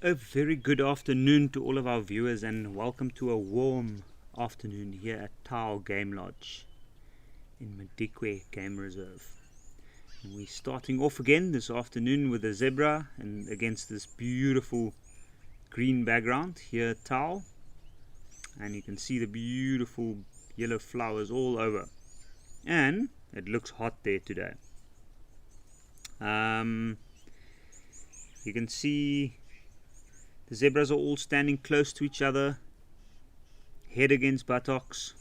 A very good afternoon to all of our viewers, and welcome to a warm afternoon here at Tau Game Lodge in Madikwe Game Reserve. And we're starting off again this afternoon with a zebra and against this beautiful green background here at Tau, and you can see the beautiful yellow flowers all over, and it looks hot there today. You can see the zebras are all standing close to each other, head against buttocks.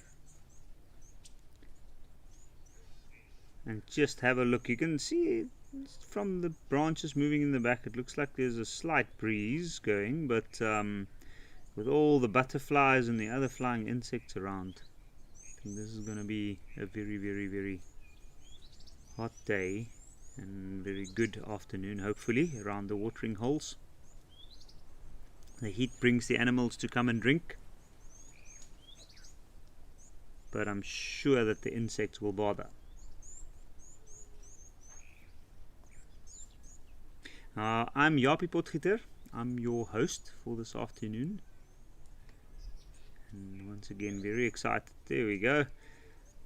And just have a look. You can see from the branches moving in the back, it looks like there's a slight breeze going, but with all the butterflies and the other flying insects around, I think this is going to be a very, very, very hot day and very good afternoon, hopefully, around the watering holes. The heat brings the animals to come and drink, but I'm sure that the insects will bother. I'm Japie Potgieter. I'm your host for this afternoon, and once again very excited. There we go,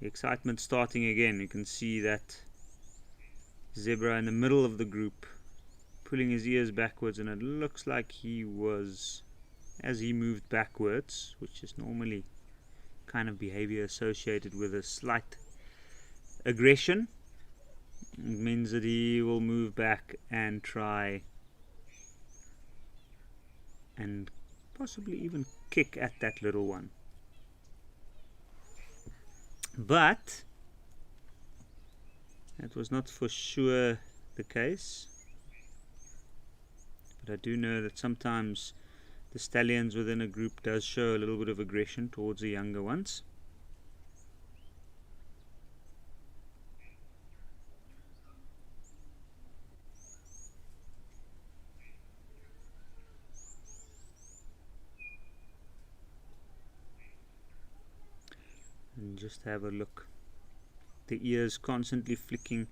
the excitement starting again. You can see that zebra in the middle of the group pulling his ears backwards, and it looks like he was, as he moved backwards, which is normally kind of behavior associated with a slight aggression, it means that he will move back and try and possibly even kick at that little one. But that was not for sure the case. But I do know that sometimes the stallions within a group does show a little bit of aggression towards the younger ones. And just have a look. The ears constantly flicking,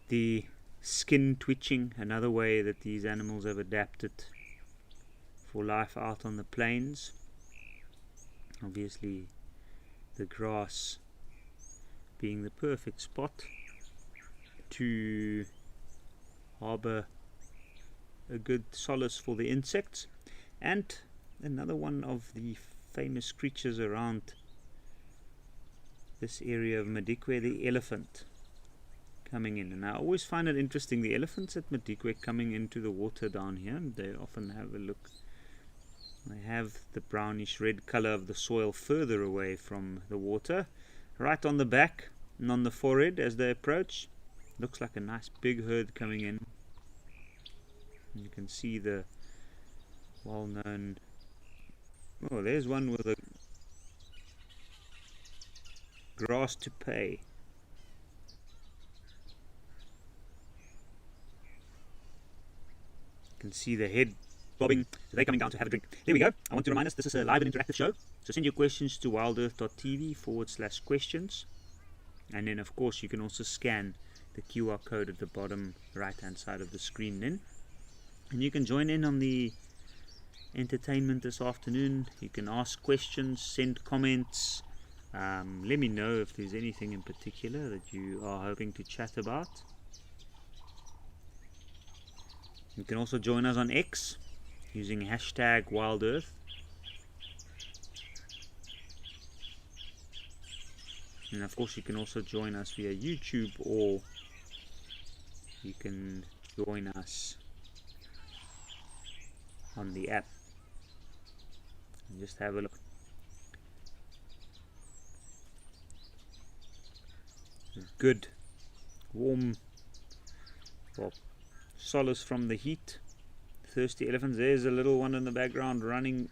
the skin twitching, another way that these animals have adapted for life out on the plains. Obviously the grass being the perfect spot to harbor a good solace for the insects. And another one of the famous creatures around this area of Madikwe, the elephant, coming in. And I always find it interesting, the elephants at Madikwe coming into the water down here, and they often have a look. They have the brownish red color of the soil further away from the water, right on the back and on the forehead as they approach. Looks like a nice big herd coming in. And you can see the well-known, oh, there's one with a grass to pay. You can see the head bobbing, so they're coming down to have a drink. There we go. I want to remind us this is a live and interactive show, so send your questions to wildearth.tv/questions, and then of course you can also scan the QR code at the bottom right hand side of the screen then, and you can join in on the entertainment this afternoon. You can ask questions, send comments. Let me know if there's anything in particular that you are hoping to chat about. You can also join us on X using hashtag WildEarth. And of course you can also join us via YouTube, or you can join us on the app and just have a look. Good warm, well, solace from the heat. Thirsty elephants. There's a little one in the background running,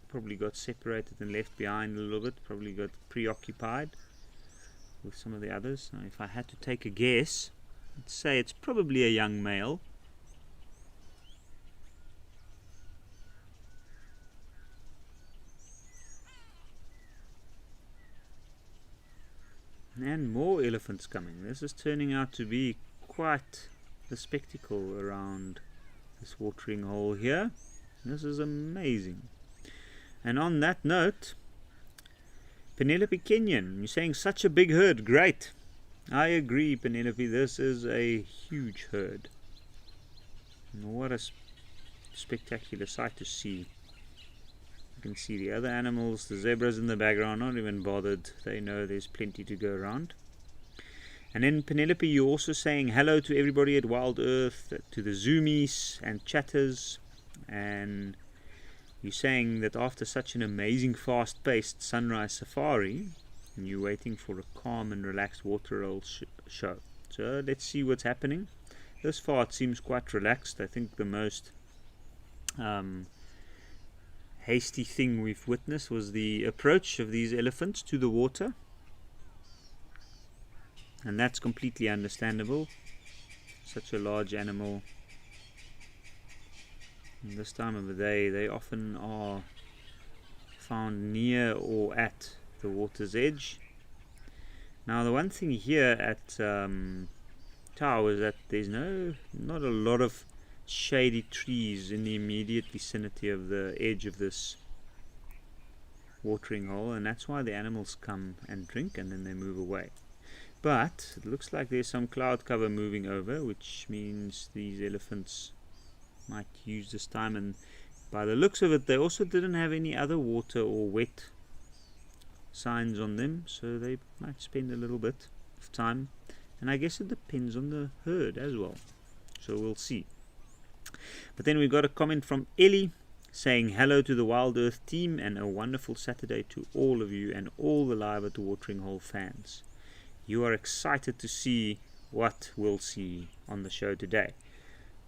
probably got separated and left behind a little bit, probably got preoccupied with some of the others. Now, if I had to take a guess, I'd say it's probably a young male. And more elephants coming. This is turning out to be quite the spectacle around this watering hole here. This is amazing. And on that note, Penelope Kenyon, you're saying such a big herd. Great. I agree, Penelope. This is a huge herd. And what a spectacular sight to see. You can see the other animals, the zebras in the background, not even bothered. They know there's plenty to go around. And then Penelope, you're also saying hello to everybody at Wild Earth, to the Zoomies and chatters, and you're saying that after such an amazing fast-paced sunrise safari, you're waiting for a calm and relaxed waterhole show. So let's see what's happening. This far it seems quite relaxed. I think the most hasty thing we've witnessed was the approach of these elephants to the water. And that's completely understandable. Such a large animal. And this time of the day, they often are found near or at the water's edge. Now, the one thing here at Tau is that there's not a lot of shady trees in the immediate vicinity of the edge of this watering hole, and that's why the animals come and drink and then they move away. But it looks like there's some cloud cover moving over, which means these elephants might use this time, and by the looks of it they also didn't have any other water or wet signs on them, so they might spend a little bit of time, and I guess it depends on the herd as well, so we'll see. But then we've got a comment from Ellie saying hello to the Wild Earth team and a wonderful Saturday to all of you and all the Live at the Watering Hole fans. You are excited to see what we'll see on the show today.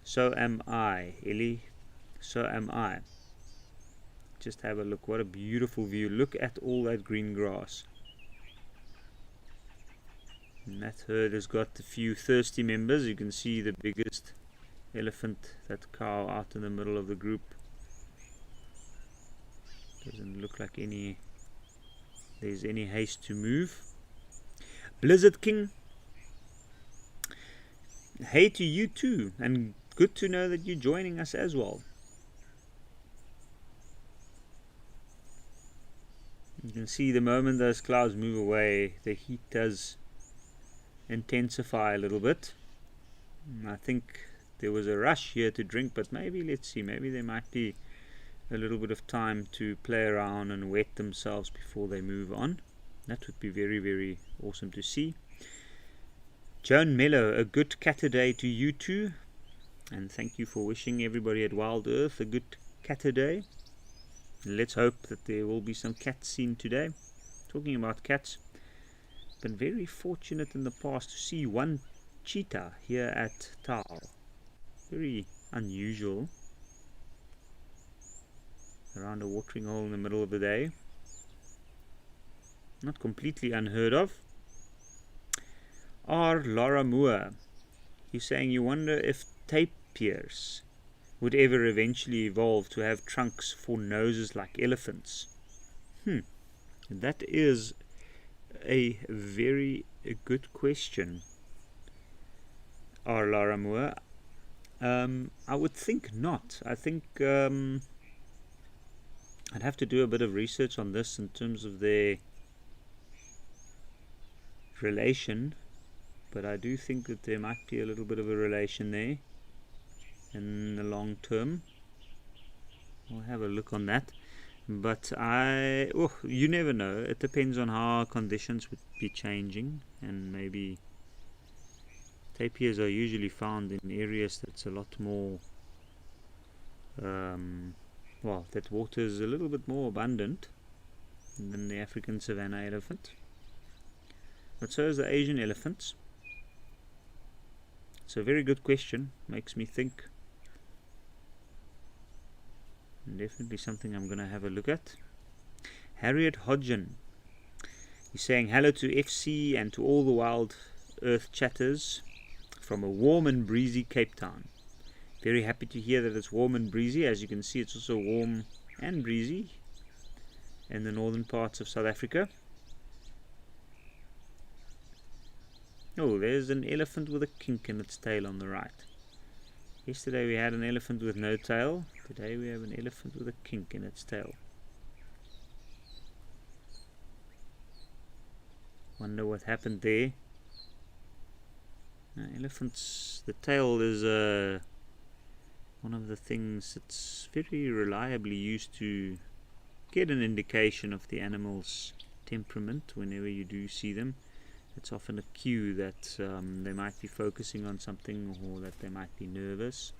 So am I, Ellie. So am I. Just have a look. What a beautiful view. Look at all that green grass. And that herd has got a few thirsty members. You can see the biggest elephant, that cow out in the middle of the group. Doesn't look like there's any haste to move. Blizzard King, hey to you too, and good to know that you're joining us as well. You can see the moment those clouds move away, the heat does intensify a little bit. I think there was a rush here to drink, but maybe, let's see, maybe there might be a little bit of time to play around and wet themselves before they move on. That would be very, very awesome to see. Joan Mello, a good Catterday to you too. And thank you for wishing everybody at Wild Earth a good Catterday. Let's hope that there will be some cats seen today. Talking about cats, been very fortunate in the past to see one cheetah here at Tau. Very unusual. Around a watering hole in the middle of the day. Not completely unheard of. R. Laura Moore, you're saying you wonder if tapirs would ever eventually evolve to have trunks for noses like elephants. That is a very good question, R. Laura Moore. I would think not. I think I'd have to do a bit of research on this in terms of their relation, but I do think that there might be a little bit of a relation there in the long term. We'll have a look on that, but you never know. It depends on how conditions would be changing, and maybe tapirs are usually found in areas that's a lot more that water is a little bit more abundant than the African savanna elephant. But so is the Asian elephants. It's a very good question. Makes me think. And definitely something I'm going to have a look at. Harriet Hodgen. He's saying hello to FC and to all the Wild Earth chatters from a warm and breezy Cape Town. Very happy to hear that it's warm and breezy. As you can see, it's also warm and breezy in the northern parts of South Africa. Oh, there's an elephant with a kink in its tail on the right. Yesterday we had an elephant with no tail. Today we have an elephant with a kink in its tail. Wonder what happened there. Elephants, the tail is one of the things that's very reliably used to get an indication of the animal's temperament whenever you do see them. It's often a cue that they might be focusing on something, or that they might be nervous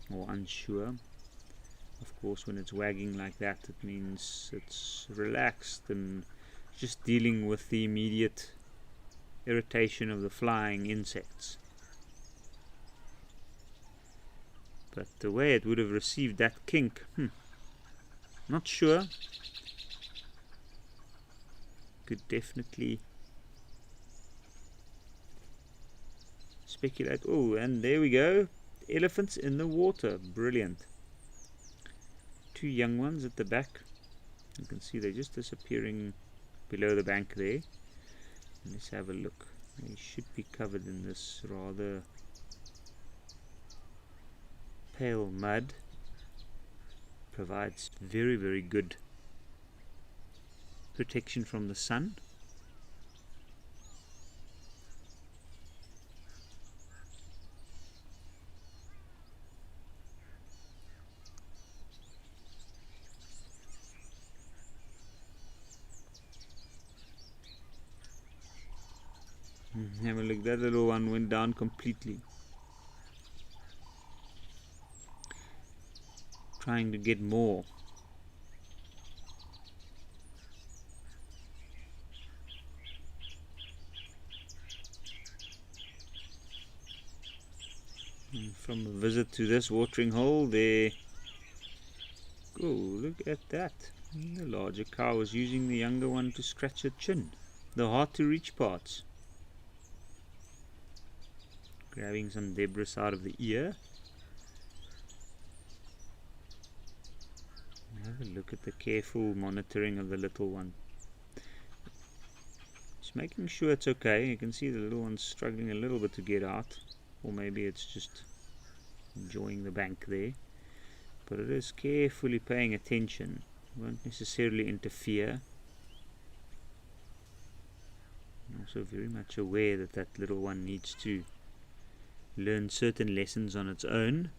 or unsure. Of course, when it's wagging like that, it means it's relaxed and just dealing with the immediate irritation of the flying insects. But the way it would have received that kink, not sure. Could definitely speculate. Oh, and there we go. Elephants in the water. Brilliant. Two young ones at the back. You can see they're just disappearing below the bank there. Let's have a look. They should be covered in this rather pale mud. Provides very, very good protection from the sun. Have a look, that little one went down completely. Trying to get more. And from a visit to this watering hole there. Oh, look at that. The larger cow is using the younger one to scratch her chin. The hard to reach parts. Grabbing some debris out of the ear. Have a look at the careful monitoring of the little one. Just making sure it's okay. You can see the little one's struggling a little bit to get out. Or maybe it's just enjoying the bank there. But it is carefully paying attention. Won't necessarily interfere. And also very much aware that that little one needs to learn certain lessons on its own.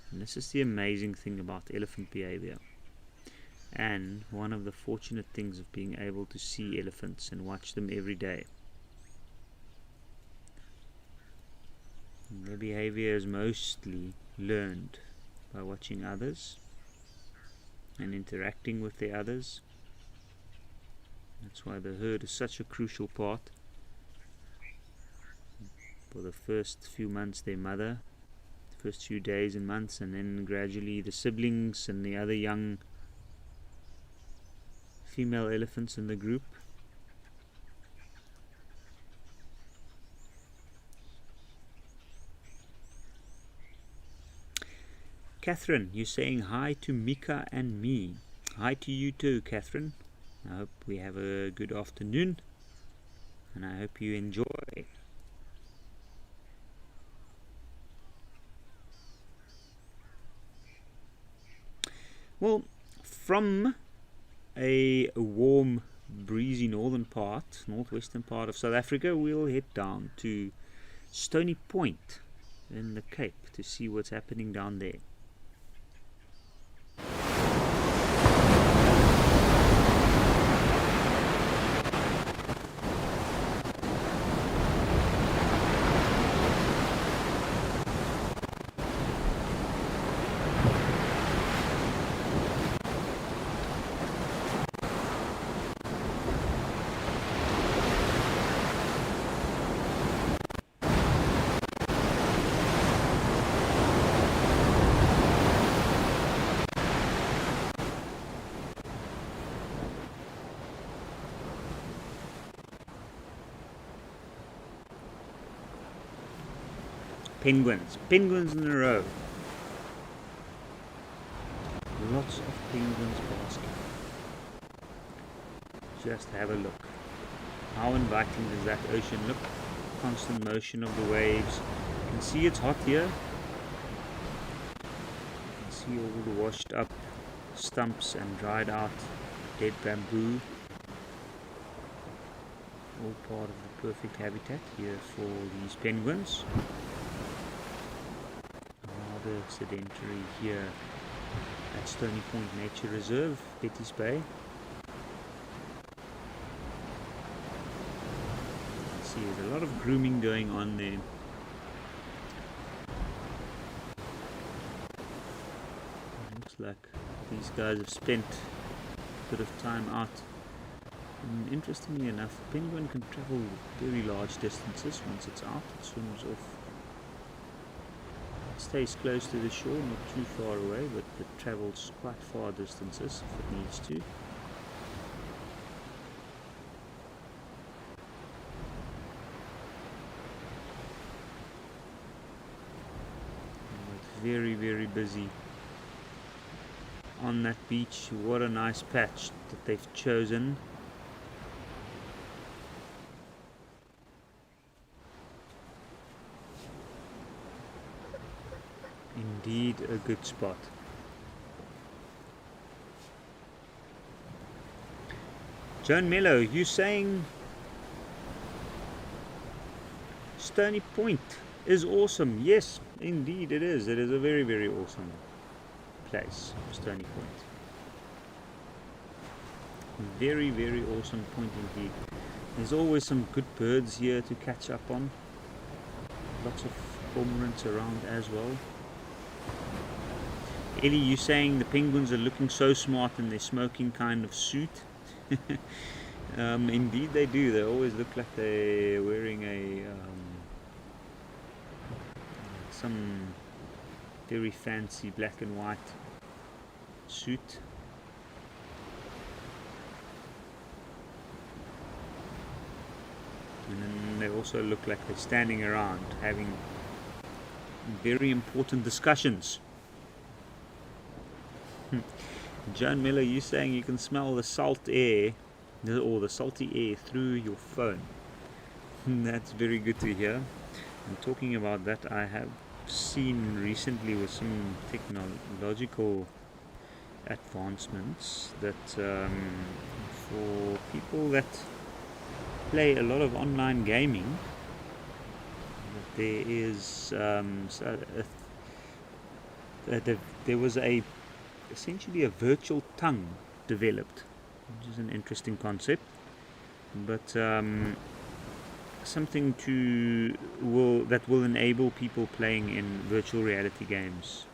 And this is the amazing thing about elephant behavior. And one of the fortunate things of being able to see elephants and watch them every day. And their behavior is mostly learned by watching others and interacting with the others. That's why the herd is such a crucial part. For the first few months their mother, the first few days and months, and then gradually the siblings and the other young female elephants in the group. Catherine, you're saying hi to Mika and me. Hi to you too, Catherine. I hope we have a good afternoon, and I hope you enjoy. Well, from a warm, breezy northwestern part of South Africa, we'll head down to Stony Point in the Cape to see what's happening down there. Penguins in a row. Lots of penguins basking. Just have a look. How inviting does that ocean look? Constant motion of the waves. You can see it's hot here. see all the washed up stumps and dried out dead bamboo, all part of the perfect habitat here for these penguins. Rather sedentary here at Stony Point Nature Reserve, Betty's Bay. See, there's a lot of grooming going on there. Looks like these guys have spent a bit of time out. And interestingly enough, the penguin can travel very large distances once it's out. It swims off. It stays close to the shore, not too far away, but it travels quite far distances if it needs to. Very, very busy on that beach. What a nice patch that they've chosen. Indeed a good spot. Joan Mello, you saying Stony Point is awesome? Yes, indeed it is. It is a very, very awesome place, Stony Point. Very, very awesome point indeed. There's always some good birds here to catch up on. Lots of cormorants around as well. Ellie, you saying the penguins are looking so smart in their smoking kind of suit? Indeed they do. They always look like they're wearing a some very fancy black and white suit. And then they also look like they're standing around having very important discussions. John Miller, you saying you can smell the salt air or the salty air through your phone? That's very good to hear. And talking about that, I have seen recently with some technological advancements that for people that play a lot of online gaming, there is there was essentially a virtual tongue developed, which is an interesting concept, but something that will enable people playing in virtual reality games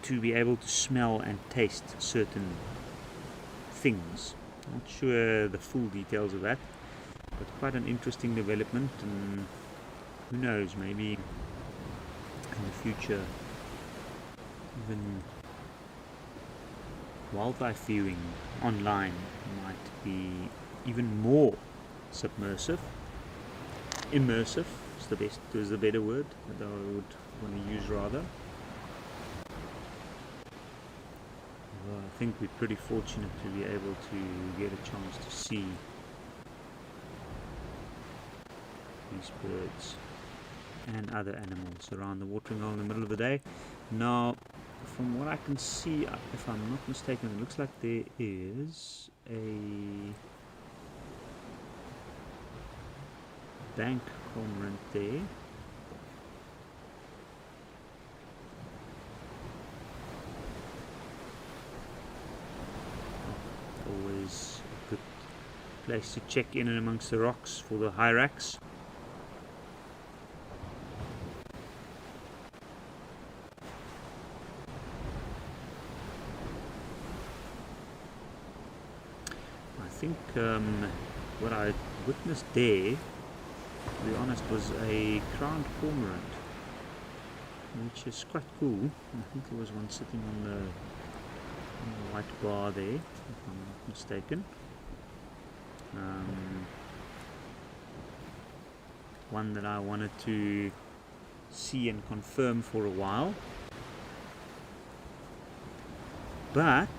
to be able to smell and taste certain things. Not sure the full details of that, but quite an interesting development, and who knows, maybe in the future even wildlife viewing online might be even more submersive. Immersive is the better word that I would want to use rather. Well, I think we're pretty fortunate to be able to get a chance to see these birds and other animals around the watering hole in the middle of the day. Now, from what I can see, if I'm not mistaken, it looks like there is a bank cormorant there. Always a good place to check in and amongst the rocks for the hyrax. I think what I witnessed there, to be honest, was a crowned cormorant, which is quite cool. I think there was one sitting on the white bar there, if I'm not mistaken. One that I wanted to see and confirm for a while, but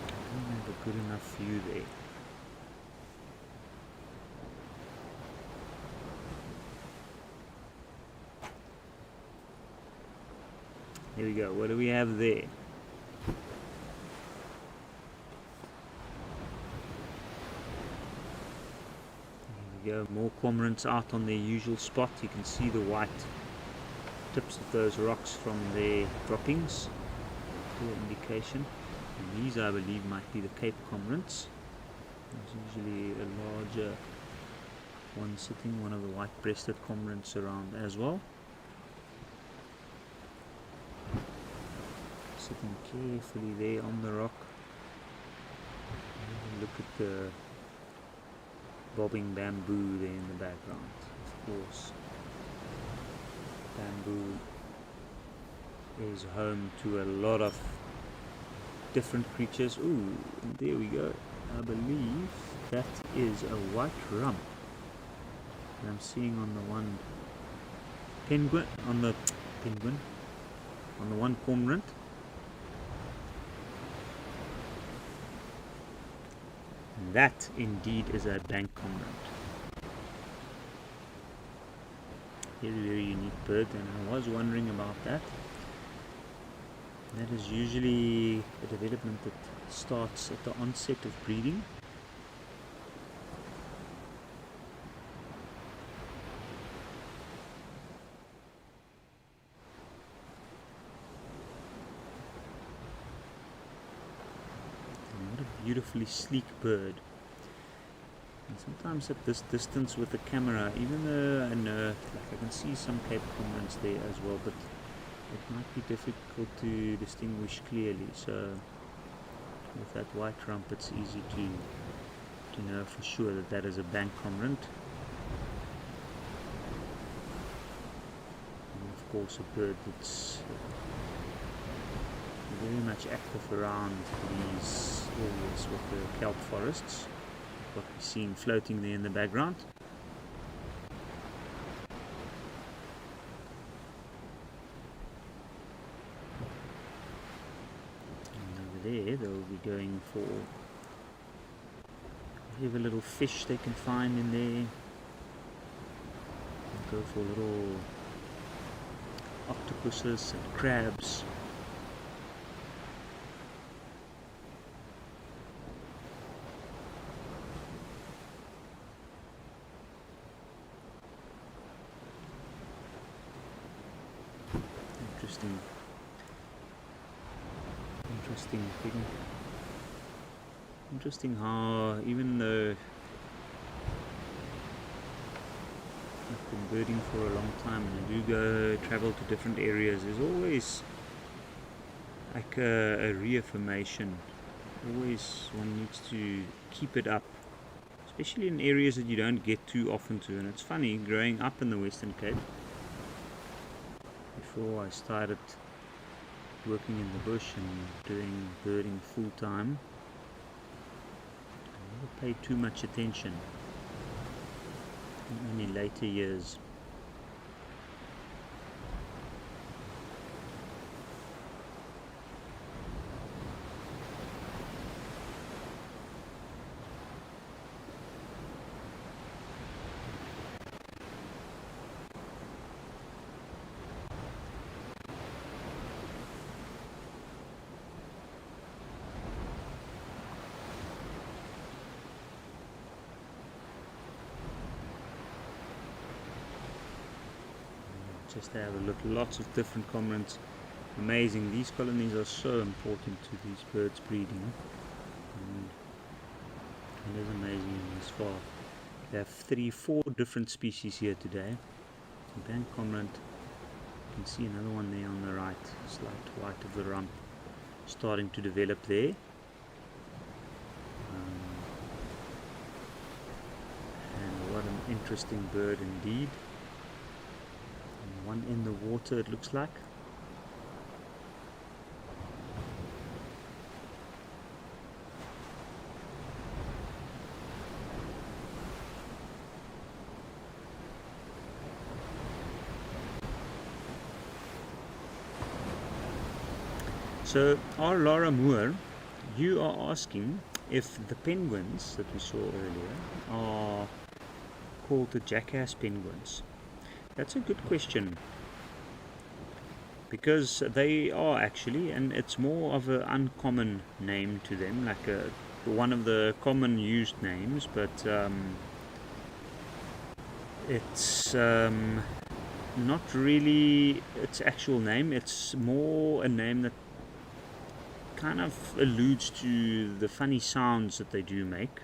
I don't have a good enough view there. Here we go. What do we have there? There we go. More cormorants out on their usual spot. You can see the white tips of those rocks from their droppings. Clear indication. And these, I believe, might be the Cape cormorants. There's usually a larger one sitting, one of the white-breasted cormorants around as well. Sitting carefully there on the rock. Look at the bobbing bamboo there in the background. Of course, bamboo is home to a lot of different creatures. Ooh, and there we go. I believe that is a white rump. I'm seeing on the one penguin, on the one cormorant. And that indeed is a bank cormorant. Very, very unique bird, and I was wondering about that. That is usually a development that starts at the onset of breeding. Beautifully sleek bird, and sometimes at this distance with the camera, even though I know, like I can see some Cape cormorants there as well, but it might be difficult to distinguish clearly. So with that white rump, it's easy to know for sure that that is a bank cormorant. And of course a bird that's very much active around these areas with the kelp forests. What we're seeing floating there in the background. And over there they'll be going for whatever little fish they can find in there. They'll go for little octopuses and crabs. Interesting how, even though I've been birding for a long time and I do travel to different areas, there's always like a reaffirmation. Always one needs to keep it up, especially in areas that you don't get too often to. And it's funny, growing up in the Western Cape, before I started working in the bush and doing birding full time, I never paid too much attention. In only later years. Just have a look, lots of different cormorants. Amazing, these colonies are so important to these birds breeding. And it is amazing this far. They have 3-4 different species here today. Bank cormorant, you can see another one there on the right, slight white of the rump, starting to develop there. And what an interesting bird indeed. One in the water, it looks like. So, our Laura Moore, you are asking if the penguins that we saw earlier are called the jackass penguins. That's a good question. because they are actually, and it's more of an uncommon name to them, like one of the common used names, but it's not really its actual name. It's more a name that kind of alludes to the funny sounds that they do make.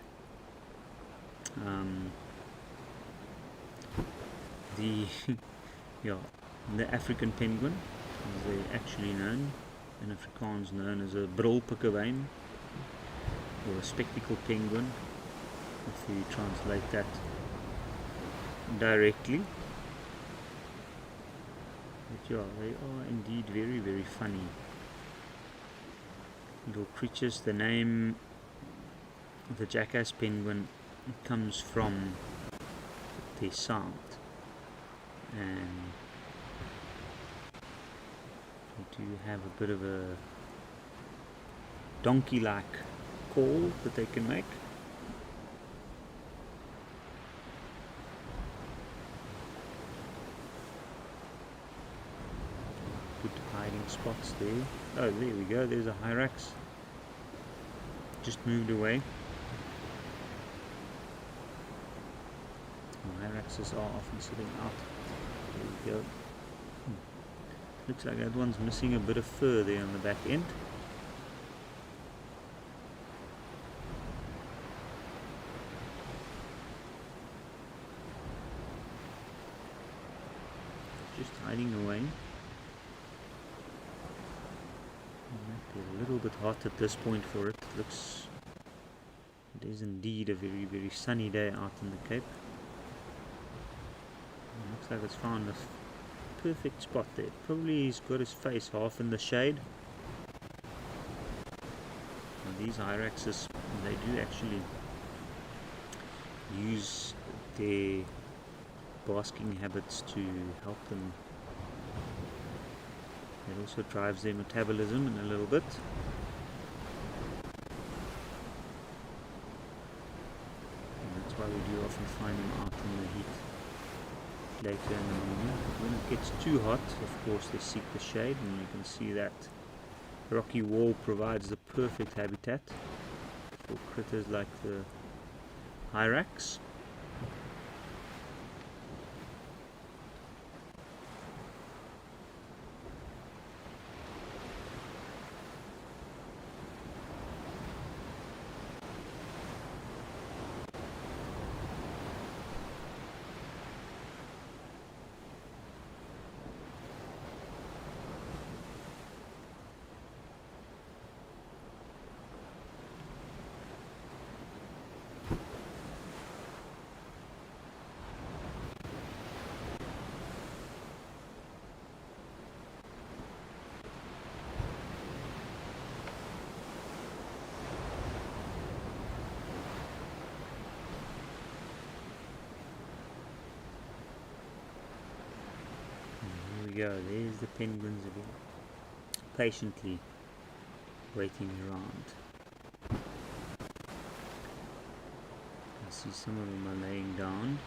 The African penguin, as they're actually known, in Afrikaans known as a brilpikkewyn, or a spectacle penguin, if you translate that directly. But yeah, they are indeed very, very funny little creatures. The name of the jackass penguin comes from their sound, and they do have a bit of a donkey-like call that they can make. Good hiding spots there. Oh, there we go, there's a hyrax. Just moved away. Hyraxes are often sitting out. There we go. Looks like that one's missing a bit of fur there on the back end. Just hiding away. It might be a little bit hot at this point for it. It is indeed a very, very sunny day out in the Cape. It looks like it's found a perfect spot there. Probably he's got his face half in the shade. And these hyraxes, they do actually use their basking habits to help them. It also drives their metabolism in a little bit. And that's why we do often find them out in the heat later in the morning. When it gets too hot, of course, they seek the shade, and you can see that rocky wall provides the perfect habitat for critters like the hyrax. Go, there's the penguins again, patiently waiting around. I see some of them are laying down.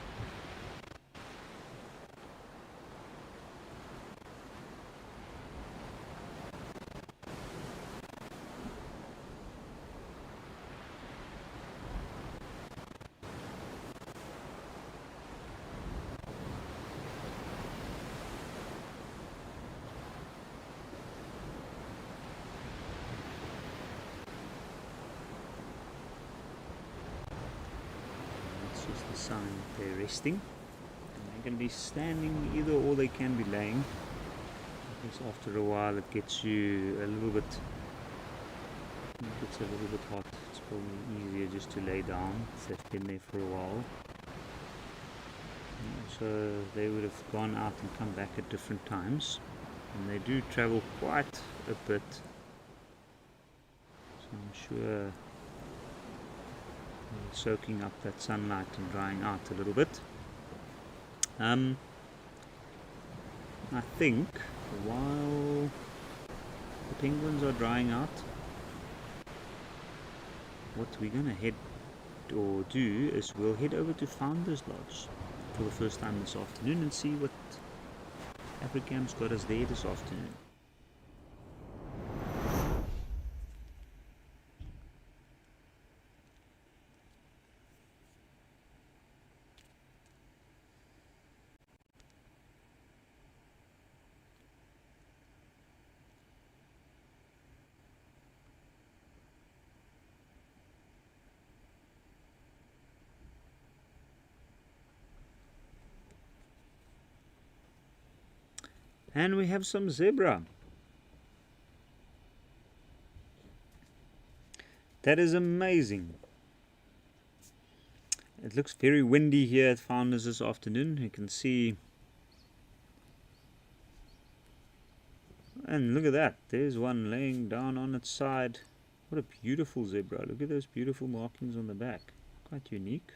The sign that they're resting, and they can be standing either, or they can be laying, because after a while it gets you a little bit hot. It's probably easier just to lay down if they've been there for a while. So they would have gone out and come back at different times, and they do travel quite a bit, so I'm sure soaking up that sunlight and drying out a little bit. I think while the penguins are drying out, what we're going to head or do is we'll head over to Founder's Lodge for the first time this afternoon and see what Afrikam's got us there this afternoon. And we have some zebra. That is amazing. It looks very windy here at Founders this afternoon. You can see, and look at that, there's one laying down on its side. What a beautiful zebra. Look at those beautiful markings on the back. Quite unique.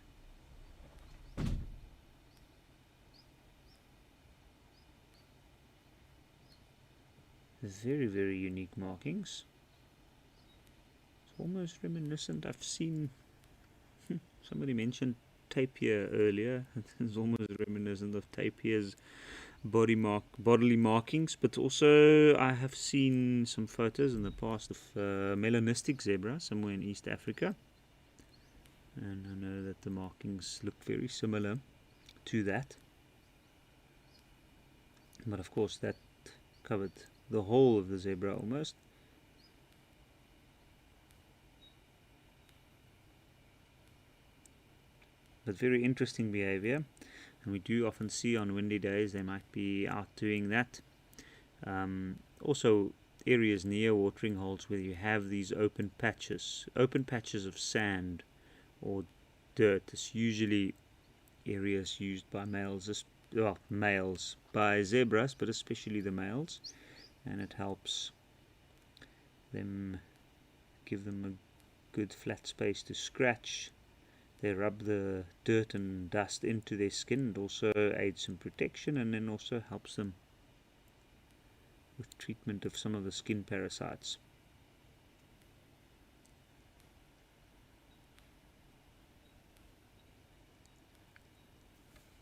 Very, very unique markings. It's almost reminiscent. I've seen somebody mentioned tapir earlier. It's almost reminiscent of tapir's bodily markings, but also I have seen some photos in the past of melanistic zebra somewhere in East Africa, and I know that the markings look very similar to that, but of course that covered the whole of the zebra almost. But very interesting behavior, and we do often see on windy days they might be out doing that. Also areas near watering holes where you have these open patches of sand or dirt. It's usually areas used by males, by zebras, but especially the males, and it helps them, give them a good flat space to scratch. They rub the dirt and dust into their skin. It also aids in protection, and then also helps them with treatment of some of the skin parasites.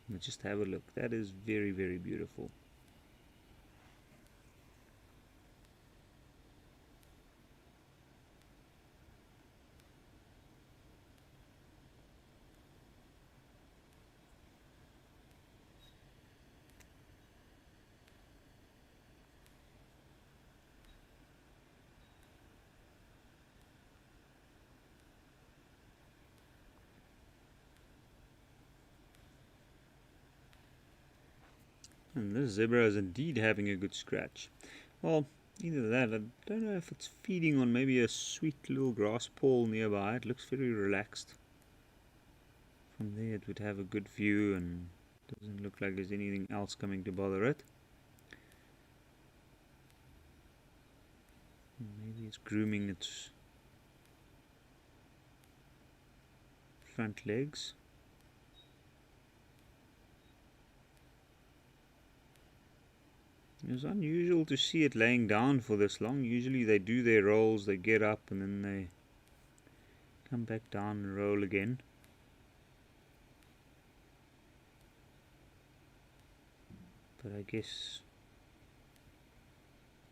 But just have a look. That is very, very beautiful. And this zebra is indeed having a good scratch. Well, either that, I don't know if it's feeding on maybe a sweet little grass pole nearby. It looks very relaxed. From there it would have a good view, and doesn't look like there's anything else coming to bother it. Maybe it's grooming its front legs. It's unusual to see it laying down for this long. Usually they do their rolls, they get up, and then they come back down and roll again. But I guess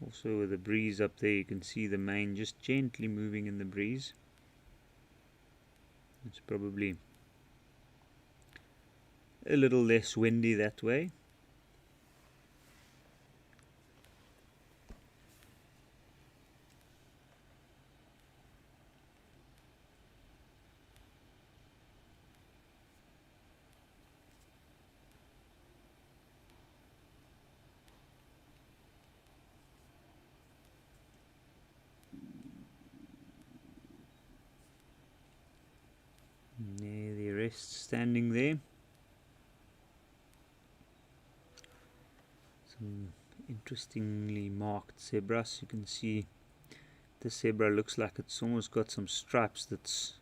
also with the breeze up there, you can see the mane just gently moving in the breeze. It's probably a little less windy that way. There the rest standing there. Some interestingly marked zebras. You can see this zebra looks like it's almost got some stripes that's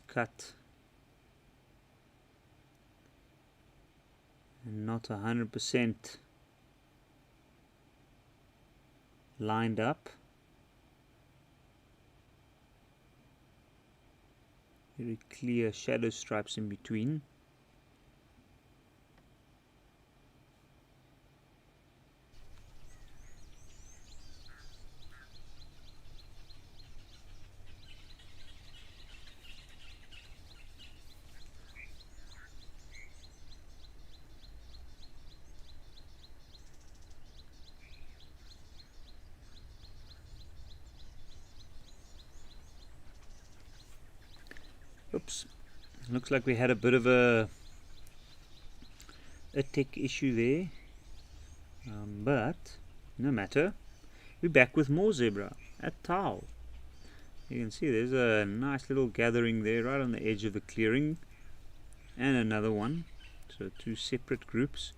cut and not 100% lined up. Very clear shadow stripes in between. Oops, looks like we had a bit of a a tech issue there, but no matter. We're back with more zebra at Tau. You can see there's a nice little gathering there right on the edge of the clearing, and another one, so two separate groups.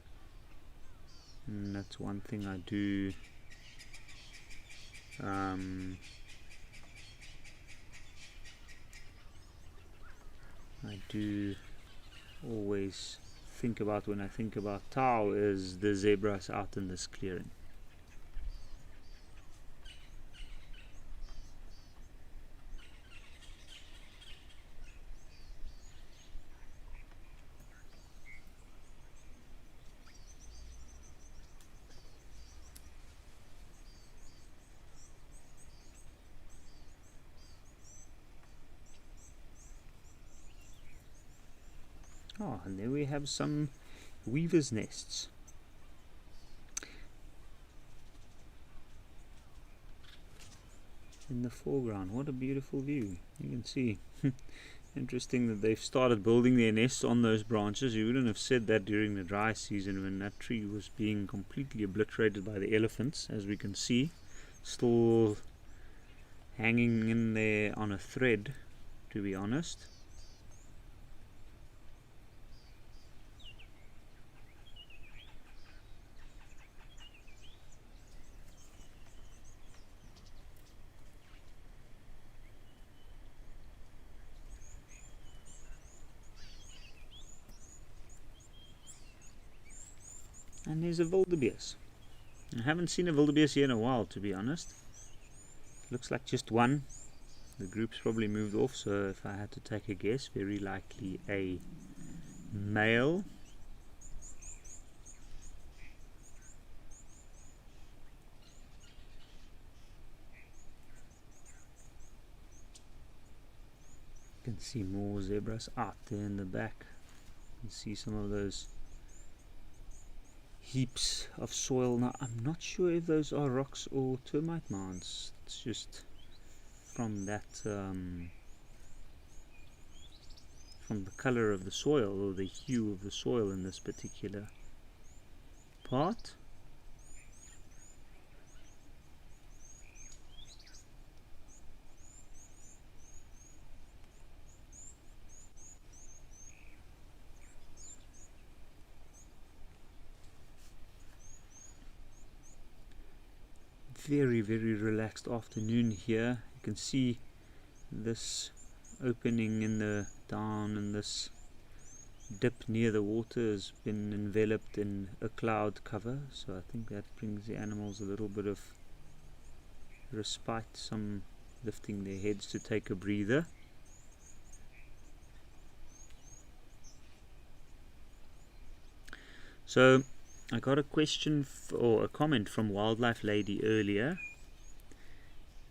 And that's one thing I do always think about when I think about Tau is the zebras out in this clearing. Oh, and there we have some weaver's nests. In the foreground, what a beautiful view. You can see. Interesting that they've started building their nests on those branches. You wouldn't have said that during the dry season when that tree was being completely obliterated by the elephants, as we can see. Still hanging in there on a thread, to be honest. And there's a wildebeest. I haven't seen a wildebeest here in a while, to be honest. Looks like just one. The group's probably moved off, so if I had to take a guess, very likely a male. You can see more zebras out there in the back. You can see some of those heaps of soil. Now I'm not sure if those are rocks or termite mounds. It's just from that from the color of the soil, or the hue of the soil in this particular part. Very, very relaxed afternoon here. You can see this opening in the down, and this dip near the water has been enveloped in a cloud cover, so I think that brings the animals a little bit of respite, some lifting their heads to take a breather. So I got a question or a comment from Wildlife Lady earlier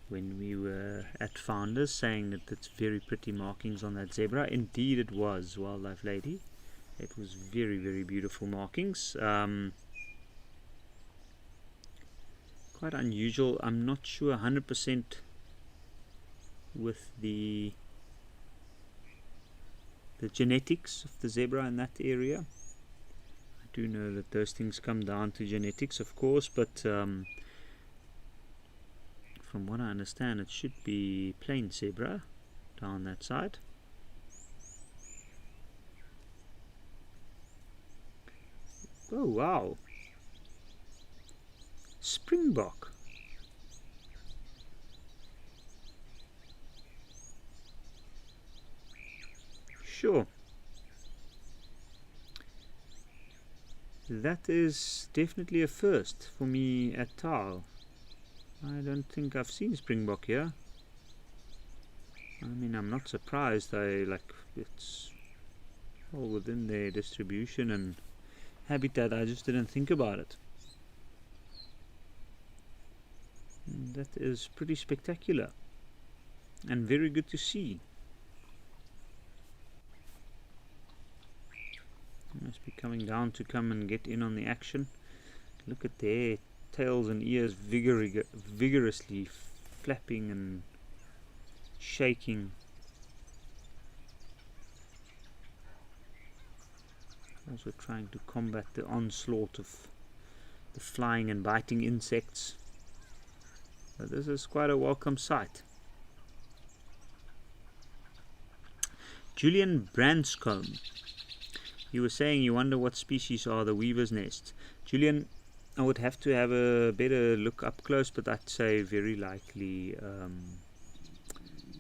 when we were at Founders, saying that it's very pretty markings on that zebra. Indeed it was, Wildlife Lady. It was very, very beautiful markings. Quite unusual. I'm not sure 100% with the genetics of the zebra in that area. Do know that those things come down to genetics, of course, but from what I understand, it should be plain zebra down that side. Oh wow, springbok. Sure. That is definitely a first for me at Tau. I don't think I've seen springbok here. I mean, I'm not surprised. It's all within their distribution and habitat. I just didn't think about it. And that is pretty spectacular and very good to see. Must be coming down to come and get in on the action. Look at their tails and ears vigorously flapping and shaking. Also trying to combat the onslaught of the flying and biting insects. So this is quite a welcome sight. Julian Branscombe, you were saying you wonder what species are the weaver's nests. Julian, I would have to have a better look up close, but I'd say very likely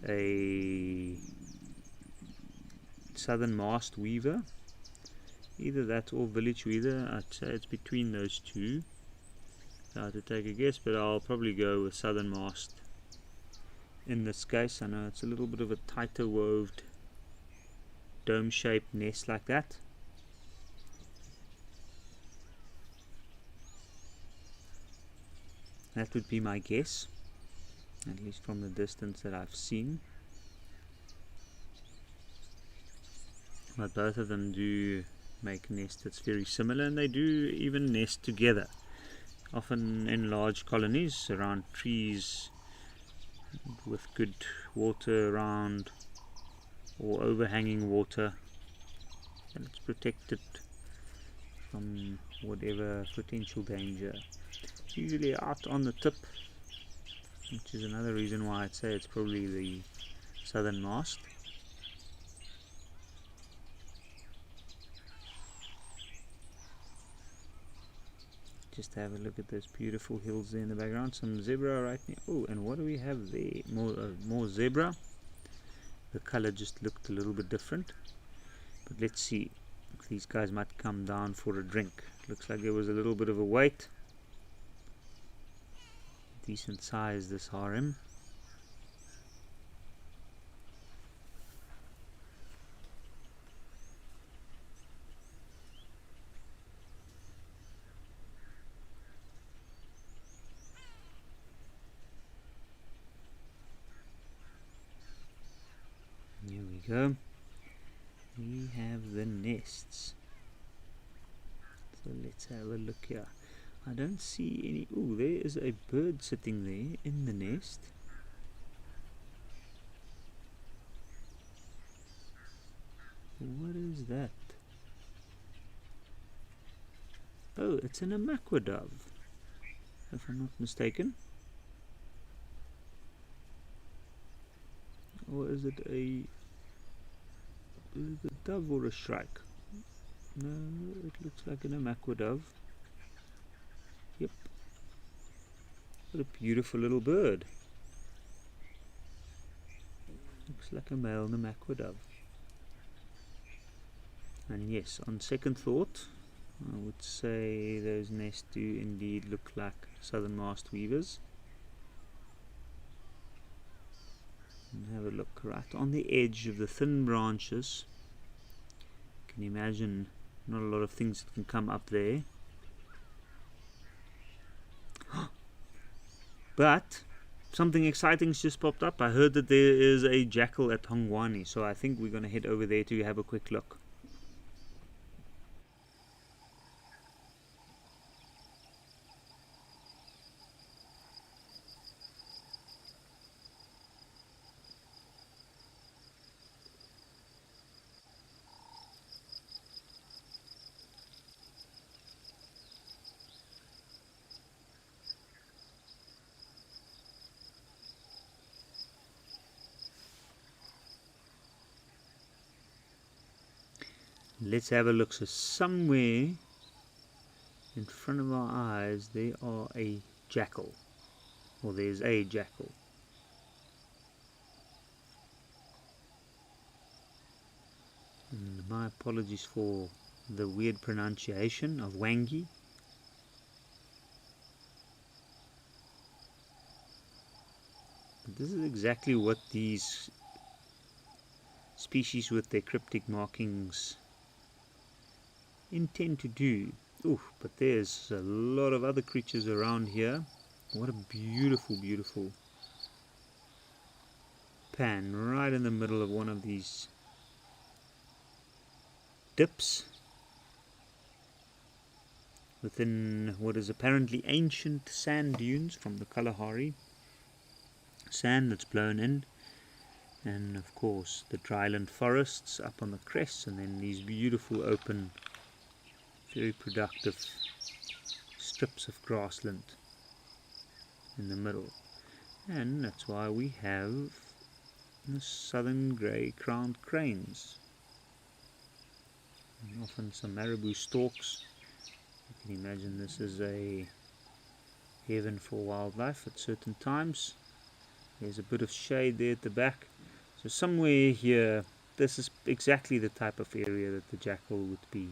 a southern masked weaver. Either that or village weaver. I'd say it's between those two. I have to take a guess, but I'll probably go with southern masked in this case. I know it's a little bit of a tighter woved dome shaped nest like that. That would be my guess, at least from the distance that I've seen. But both of them do make a nest that's very similar, and they do even nest together, often in large colonies around trees with good water around or overhanging water, and it's protected from whatever potential danger. It's usually out on the tip, which is another reason why I'd say it's probably the southern mast. Just have a look at those beautiful hills there in the background. Some zebra right near. Oh, and what do we have there? More zebra. The color just looked a little bit different. But let's see if these guys might come down for a drink. Looks like there was a little bit of a wait. Decent size, this harem. Here we go. We have the nests. So let's have a look here. I don't see any. Oh, there is a bird sitting there in the nest. What is that? Oh, it's an Emojis, if I'm not mistaken. Or is it a dove or a shrike? No, it looks like an Emojis. Yep. What a beautiful little bird. Looks like a male Emojis. And yes, on second thought, I would say those nests do indeed look like southern masked weavers. And have a look right on the edge of the thin branches. You can imagine not a lot of things that can come up there. But something exciting's just popped up. I heard that there is a jackal at Hongwani, so I think we're going to head over there to have a quick look. Let's have a look. So somewhere in front of our eyes there are a jackal, or there's a jackal. And my apologies for the weird pronunciation of Wangi. But this is exactly what these species with their cryptic markings intend to do. Ooh, but there's a lot of other creatures around here. What a beautiful, beautiful pan right in the middle of one of these dips within what is apparently ancient sand dunes from the Kalahari. Sand that's blown in, and of course the dryland forests up on the crest, and then these beautiful open very productive strips of grassland in the middle, and that's why we have the southern grey-crowned cranes, and often some marabou storks. You can imagine this is a heaven for wildlife at certain times. There's a bit of shade there at the back, so somewhere here this is exactly the type of area that the jackal would be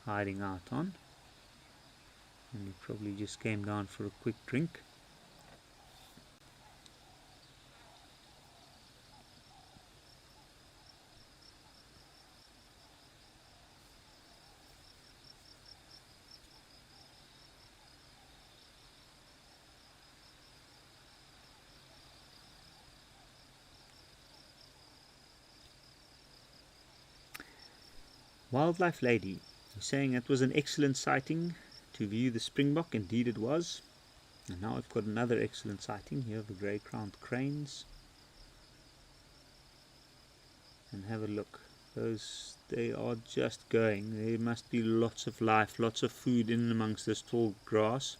hiding out on, and he probably just came down for a quick drink. Wildlife Lady, saying it was an excellent sighting to view the springbok. Indeed it was. And now I've got another excellent sighting here of the grey-crowned cranes. And have a look. They are just going. There must be lots of life, lots of food in amongst this tall grass.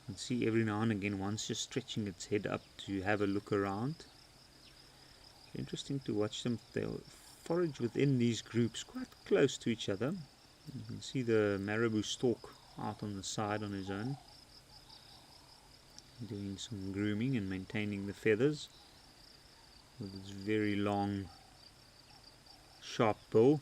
You can see every now and again one's just stretching its head up to have a look around. It's interesting to watch them. They'll forage within these groups quite close to each other. You can see the marabou stork out on the side on his own, doing some grooming and maintaining the feathers with its very long sharp bill.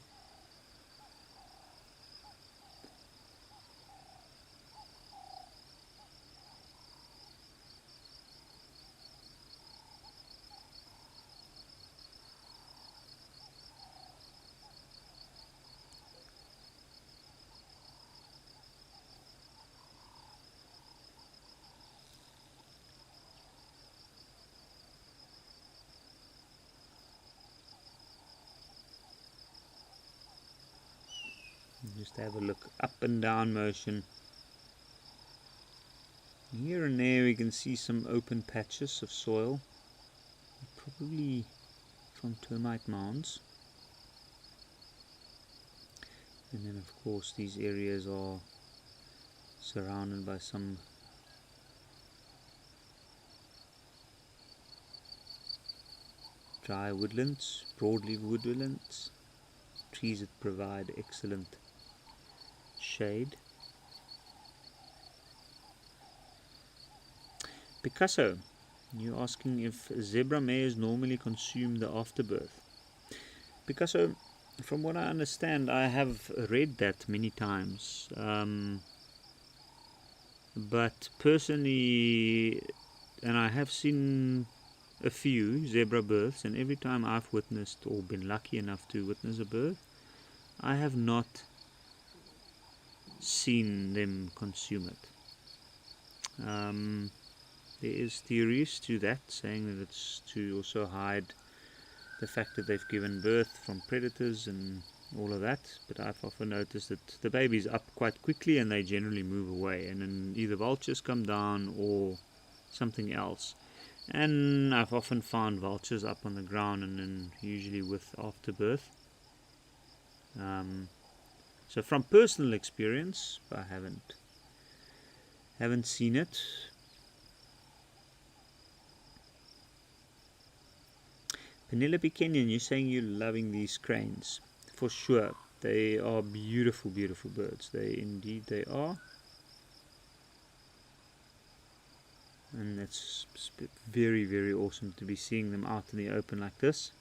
Just have a look, up and down motion. Here and there we can see some open patches of soil, probably from termite mounds. And then of course these areas are surrounded by some dry woodlands, broadleaf woodlands, trees that provide excellent shade. Picasso, you're asking if zebra mares normally consume the afterbirth. Picasso, from what I understand, I have read that many times, but personally, and I have seen a few zebra births, and every time I've witnessed or been lucky enough to witness a birth, I have not seen them consume it. There is theories to that, saying that it's to also hide the fact that they've given birth from predators and all of that, but I've often noticed that the baby's up quite quickly and they generally move away, and then either vultures come down or something else. And I've often found vultures up on the ground, and then usually with afterbirth. So from personal experience, I haven't seen it. Penelope Kenyon, you're saying you're loving these cranes. For sure, they are beautiful, beautiful birds. Indeed they are. And it's very, very awesome to be seeing them out in the open like this.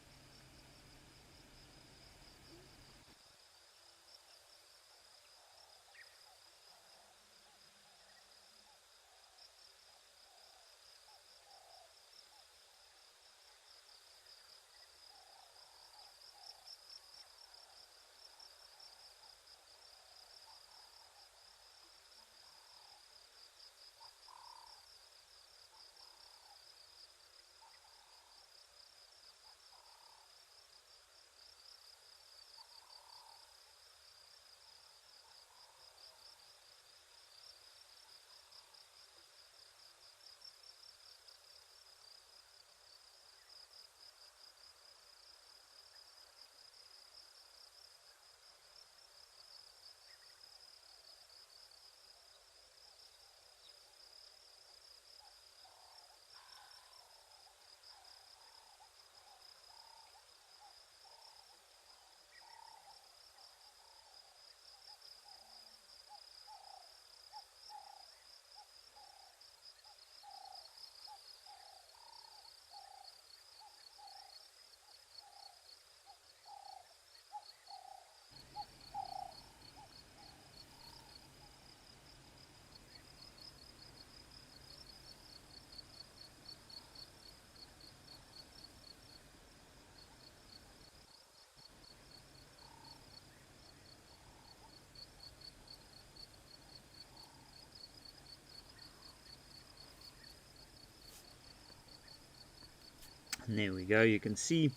There we go, you can see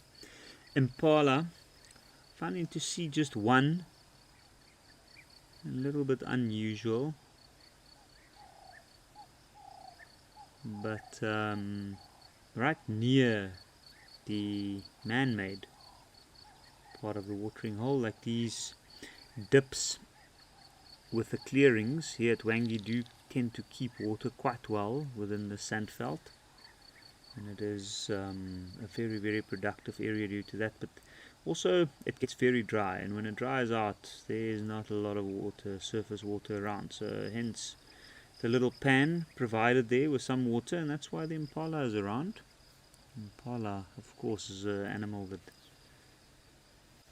impala. Finding to see just one, a little bit unusual, but right near the man-made part of the watering hole, like these dips with the clearings here at Wangi do tend to keep water quite well within the sandveld, and it is a very, very productive area due to that. But also it gets very dry, and when it dries out there's not a lot of water, surface water around, so hence the little pan provided there with some water, and that's why the impala is around. Impala, of course, is an animal that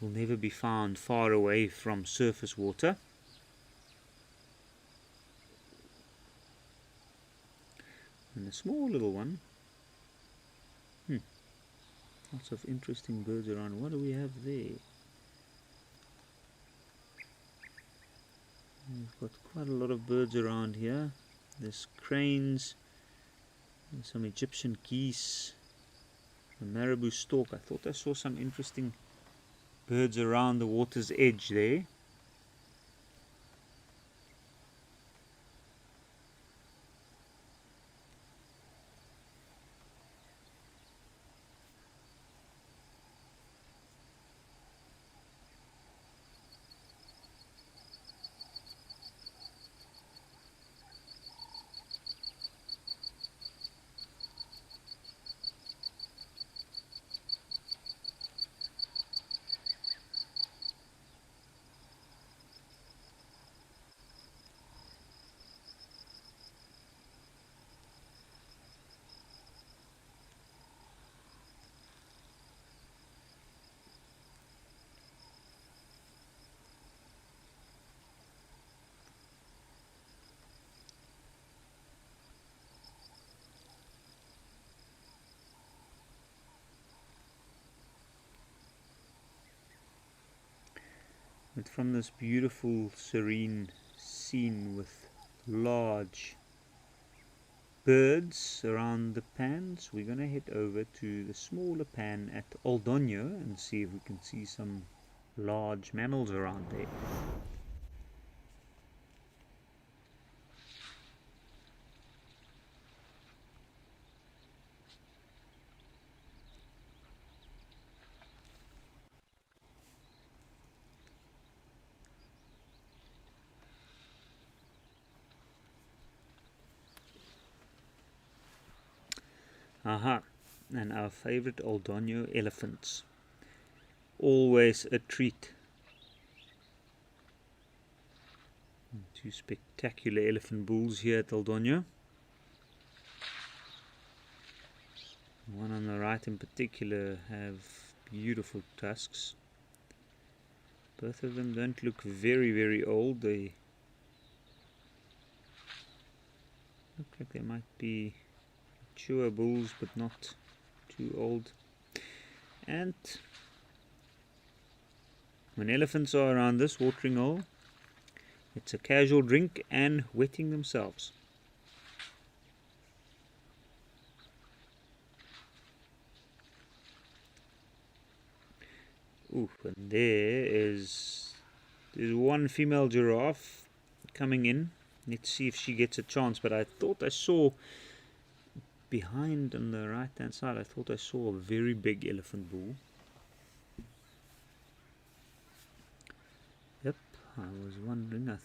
will never be found far away from surface water. And a small little one. Lots of interesting birds around. What do we have there? We've got quite a lot of birds around here. There's cranes, there's some Egyptian geese, a marabou stork. I thought I saw some interesting birds around the water's edge there. But from this beautiful, serene scene with large birds around the pans, we're going to head over to the smaller pan at Oldonyo and see if we can see some large mammals around there. Aha, and our favorite Oldonyo elephants. Always a treat. Two spectacular elephant bulls here at Oldonyo. One on the right in particular have beautiful tusks. Both of them don't look very, very old. They look like they might be mature bulls, but not too old. And when elephants are around this watering hole, it's a casual drink and wetting themselves. Ooh, and there's one female giraffe coming in. Let's see if she gets a chance. But I thought I saw behind on the right hand side, I thought I saw a very big elephant bull. Yep, I was wondering. I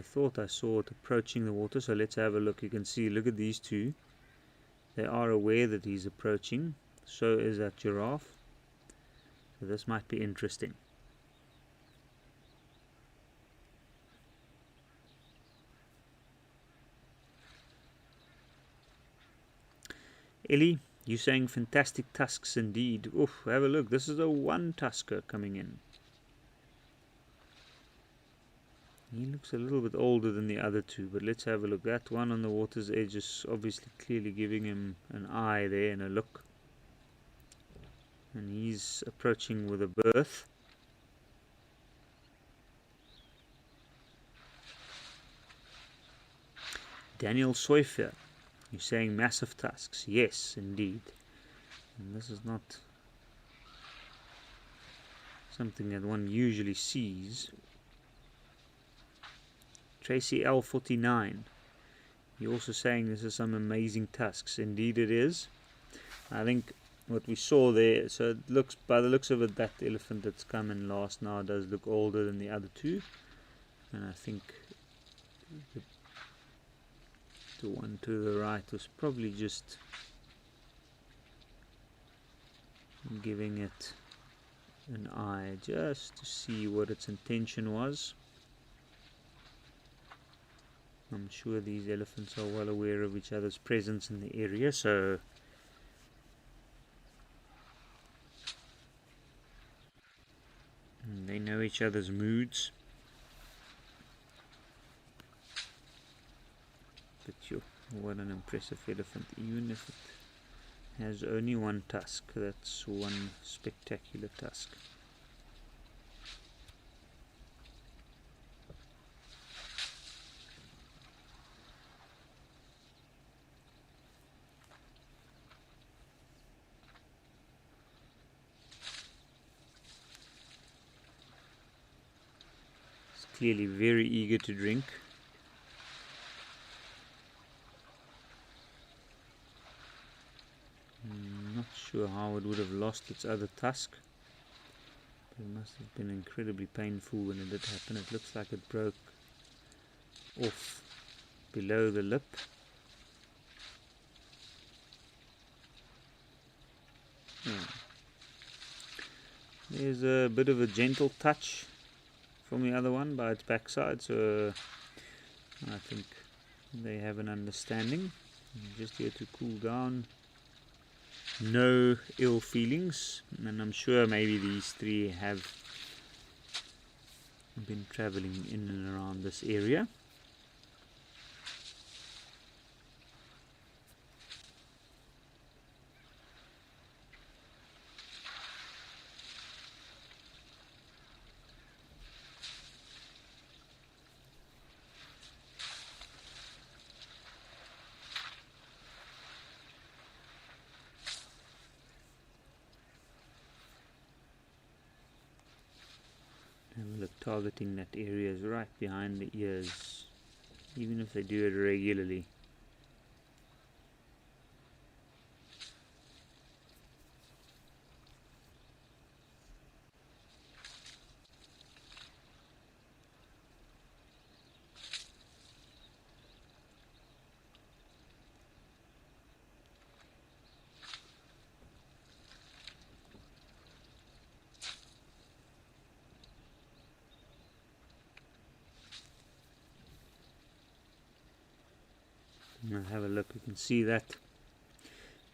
thought I saw it approaching the water. So let's have a look. You can see, look at these two. They are aware that he's approaching. So is that giraffe. So this might be interesting. Ellie, you're saying fantastic tusks indeed. Oof, have a look. This is a one tusker coming in. He looks a little bit older than the other two, but let's have a look. That one on the water's edge is obviously clearly giving him an eye there and a look. And he's approaching with a berth. Daniel Soifer, you're saying massive tusks. Yes, indeed. And this is not something that one usually sees. Tracy L49. You're also saying this is some amazing tusks. Indeed it is. I think what we saw there, so it looks, by the looks of it, that elephant that's come in last now does look older than the other two. And I think the one to the right was probably just giving it an eye just to see what its intention was. I'm sure these elephants are well aware of each other's presence in the area, so they know each other's moods. But what an impressive elephant, even if it has only one tusk. That's one spectacular tusk. It's clearly very eager to drink. Not sure how it would have lost its other tusk. But it must have been incredibly painful when it did happen. It looks like it broke off below the lip. There's a bit of a gentle touch from the other one by its backside, so I think they have an understanding. Just here to cool down. No ill feelings, and I'm sure maybe these three have been traveling in and around this area. And look, targeting that area is right behind the ears, even if they do it regularly. Now have a look, you can see that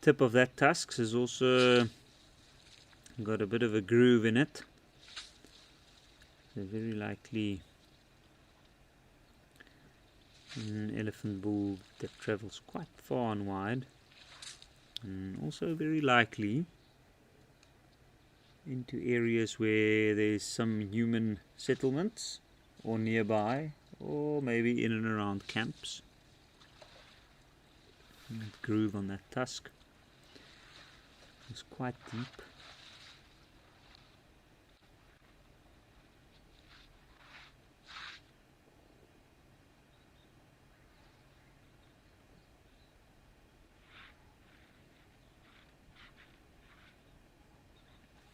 tip of that tusk has also got a bit of a groove in it. So very likely an elephant bull that travels quite far and wide, and also very likely into areas where there's some human settlements or nearby, or maybe in and around camps. And that groove on that tusk is quite deep.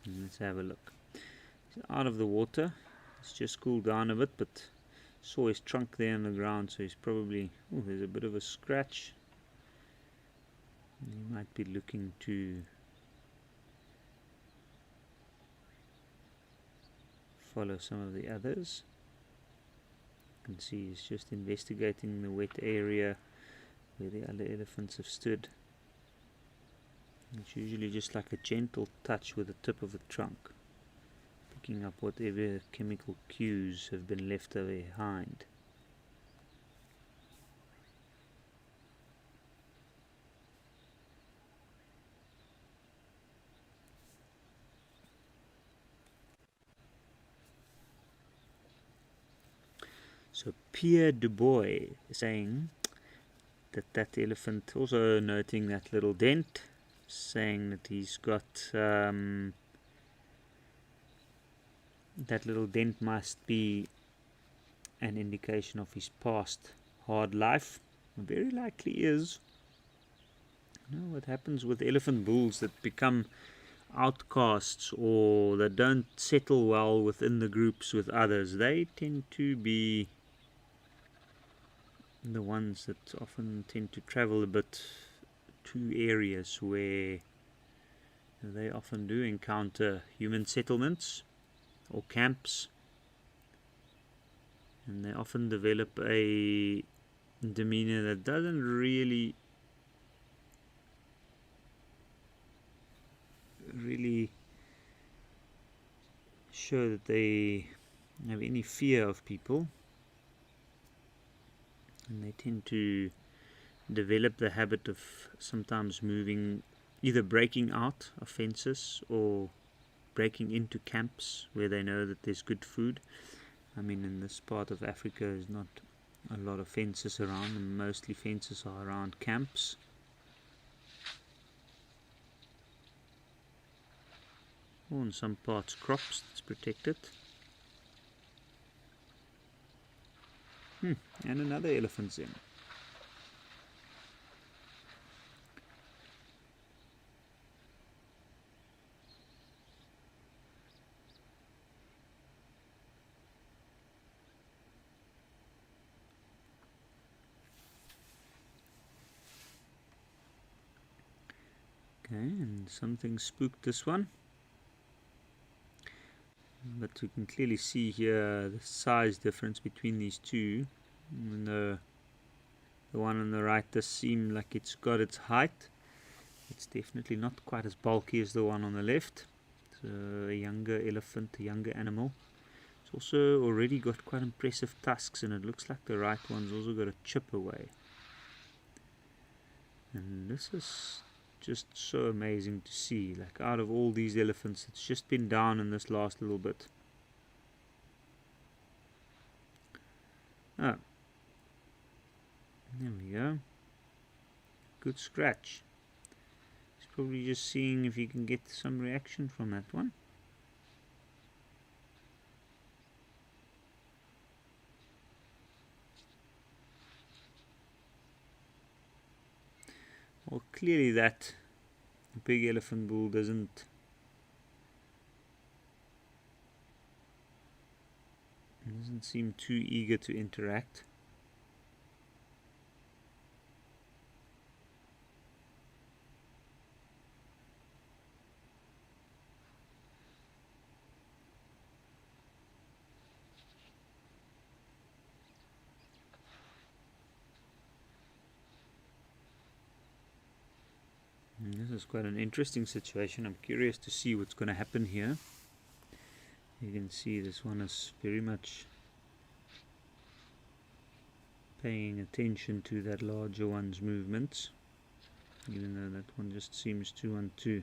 And let's have a look. He's out of the water. It's just cooled down a bit, but saw his trunk there on the ground, so he's probably, oh, there's a bit of a scratch. He might be looking to follow some of the others. You can see he's just investigating the wet area where the other elephants have stood. It's usually just like a gentle touch with the tip of the trunk, picking up whatever chemical cues have been left behind. So Pierre Dubois saying that elephant, also noting that little dent, saying that he's got that little dent must be an indication of his past hard life. Very likely is. You know what happens with elephant bulls that become outcasts or that don't settle well within the groups with others? They tend to be the ones that often tend to travel a bit to areas where they often do encounter human settlements or camps, and they often develop a demeanor that doesn't really show that they have any fear of people, and they tend to develop the habit of sometimes moving, either breaking out of fences or breaking into camps where they know that there's good food. I mean, in this part of Africa there's not a lot of fences around, and mostly fences are around camps. Or in some parts crops that's protected. And another elephant's in. Okay, and something spooked this one. But you can clearly see here the size difference between these two. And the one on the right does seem like it's got its height. It's definitely not quite as bulky as the one on the left. It's a younger elephant, a younger animal. It's also already got quite impressive tusks, and it looks like the right one's also got a chip away. And this is just so amazing to see. Like, out of all these elephants, it's just been down in this last little bit. Oh, there we go. Good scratch. He's probably just seeing if he can get some reaction from that one. Well, clearly that big elephant bull doesn't seem too eager to interact. And this is quite an interesting situation. I'm curious to see what's going to happen here. You can see this one is very much paying attention to that larger one's movements, even though that one just seems to want to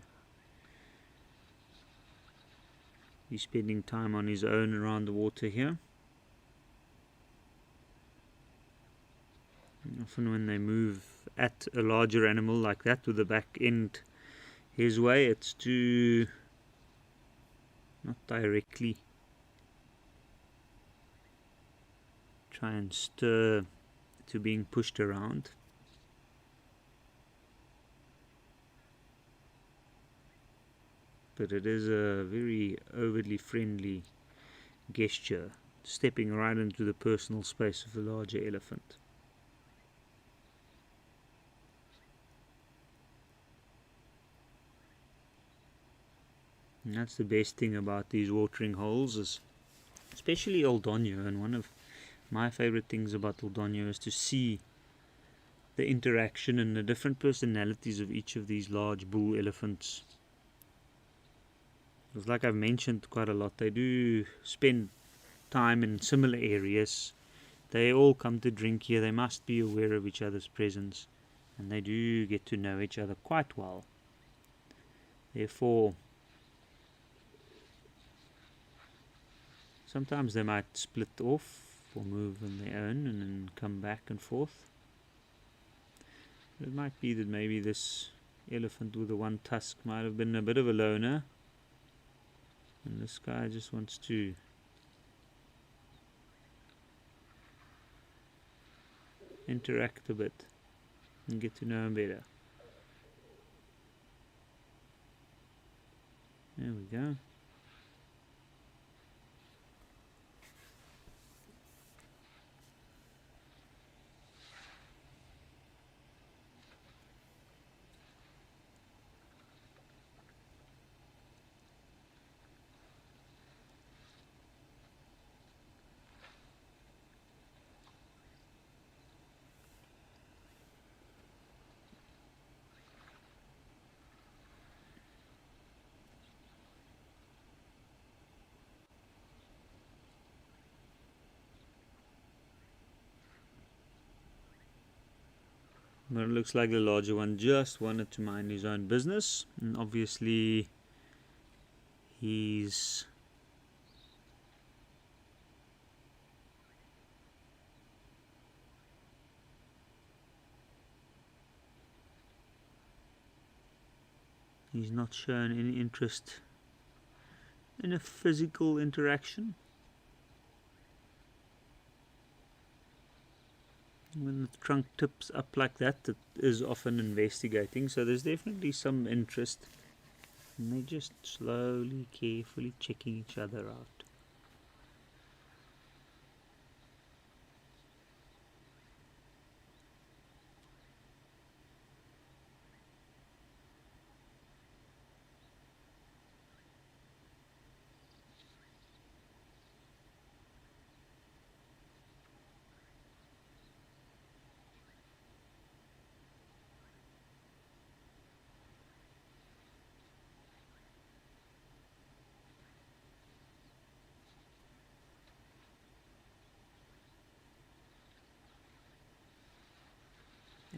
be spending time on his own around the water here. And often when they move at a larger animal like that with the back end his way, it's to not directly try and stir to being pushed around. But it is a very overly friendly gesture, stepping right into the personal space of the larger elephant. And that's the best thing about these watering holes, is especially Old Donyo. And one of my favorite things about Old Donyo is to see the interaction and the different personalities of each of these large bull elephants. Because like I've mentioned quite a lot, they do spend time in similar areas. They all come to drink here. They must be aware of each other's presence, and they do get to know each other quite well. Therefore, sometimes they might split off or move on their own and then come back and forth. It might be that maybe this elephant with the one tusk might have been a bit of a loner, and this guy just wants to interact a bit and get to know him better. There we go. But it looks like the larger one just wanted to mind his own business, and obviously he's not shown any interest in a physical interaction. When the trunk tips up like that, it is often investigating, so there's definitely some interest, and they're just slowly, carefully checking each other out.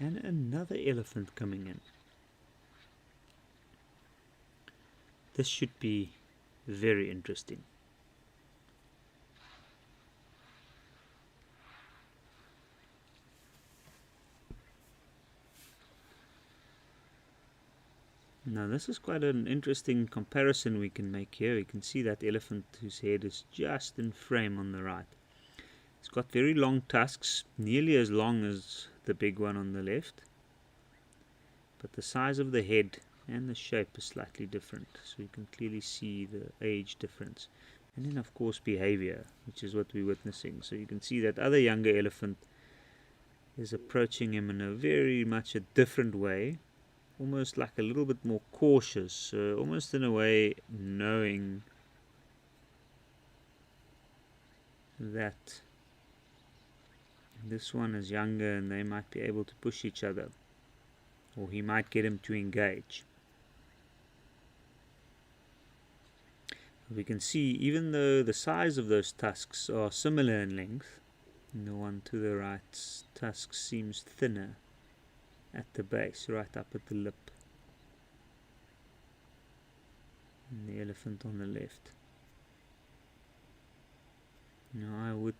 And another elephant coming in. This should be very interesting. Now this is quite an interesting comparison we can make here. You can see that elephant whose head is just in frame on the right. It's got very long tusks, nearly as long as the big one on the left, but the size of the head and the shape is slightly different, so you can clearly see the age difference. And then of course behavior, which is what we're witnessing. So you can see that other younger elephant is approaching him in a very much a different way, almost like a little bit more cautious, almost in a way knowing that this one is younger and they might be able to push each other, or he might get him to engage. We can see, even though the size of those tusks are similar in length, the one to the right's tusk seems thinner at the base, right up at the lip, and the elephant on the left. Now I would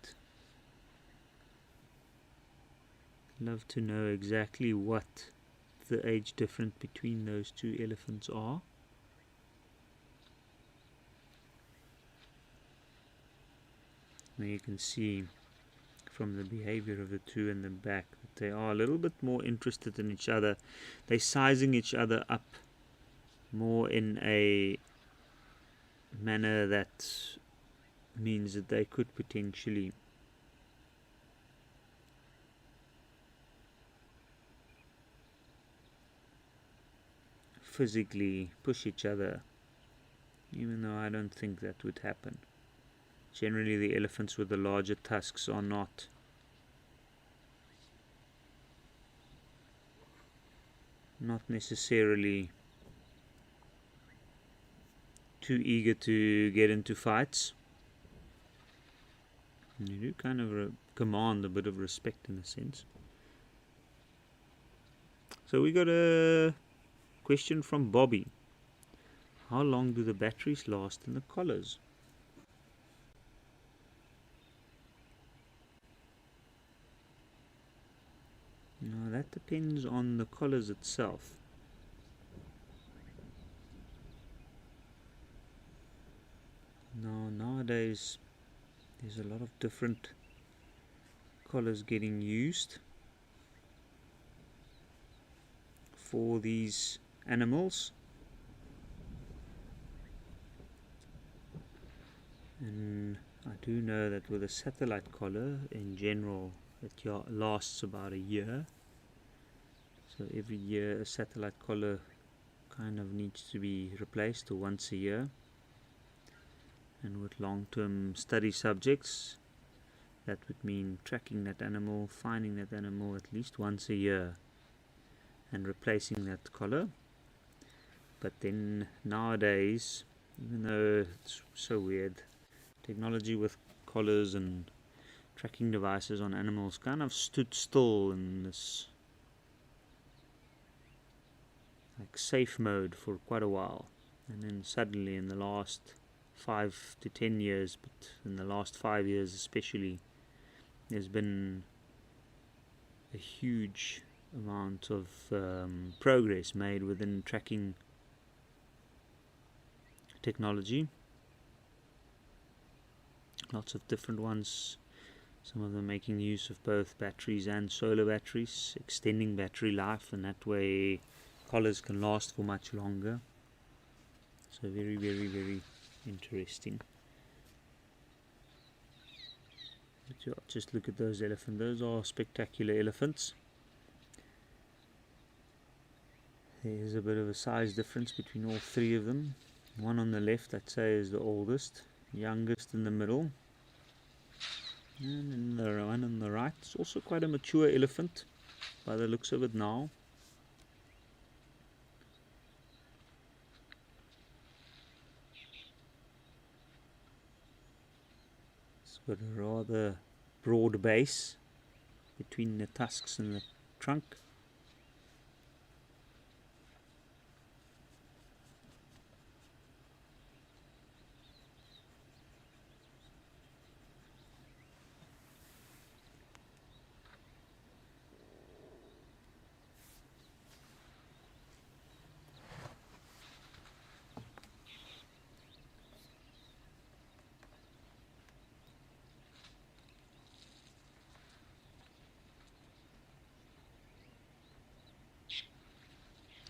love to know exactly what the age difference between those two elephants are. Now you can see from the behavior of the two in the back that they are a little bit more interested in each other. They're sizing each other up more in a manner that means that they could potentially physically push each other, even though I don't think that would happen. Generally the elephants with the larger tusks are not necessarily too eager to get into fights. And you do kind of command a bit of respect in a sense. So we got a question from Bobby. How long do the batteries last in the collars? Now that depends on the collars itself. Nowadays there's a lot of different colors getting used for these animals, and I do know that with a satellite collar in general it lasts about a year. So every year a satellite collar kind of needs to be replaced, or once a year. And with long-term study subjects, that would mean tracking that animal, finding that animal at least once a year and replacing that collar. But then nowadays, even though it's so weird, technology with collars and tracking devices on animals kind of stood still in this like safe mode for quite a while, and then suddenly in the last 5 to 10 years, but in the last 5 years especially, there's been a huge amount of progress made within tracking technology. Lots of different ones, some of them making use of both batteries and solar batteries, extending battery life, and that way collars can last for much longer. So very, very, very interesting. But yeah, just look at those elephants. Those are spectacular elephants. There's a bit of a size difference between all three of them. One on the left, I'd say, is the oldest, youngest in the middle, and then the one on the right is also quite a mature elephant by the looks of it now. It's got a rather broad base between the tusks and the trunk.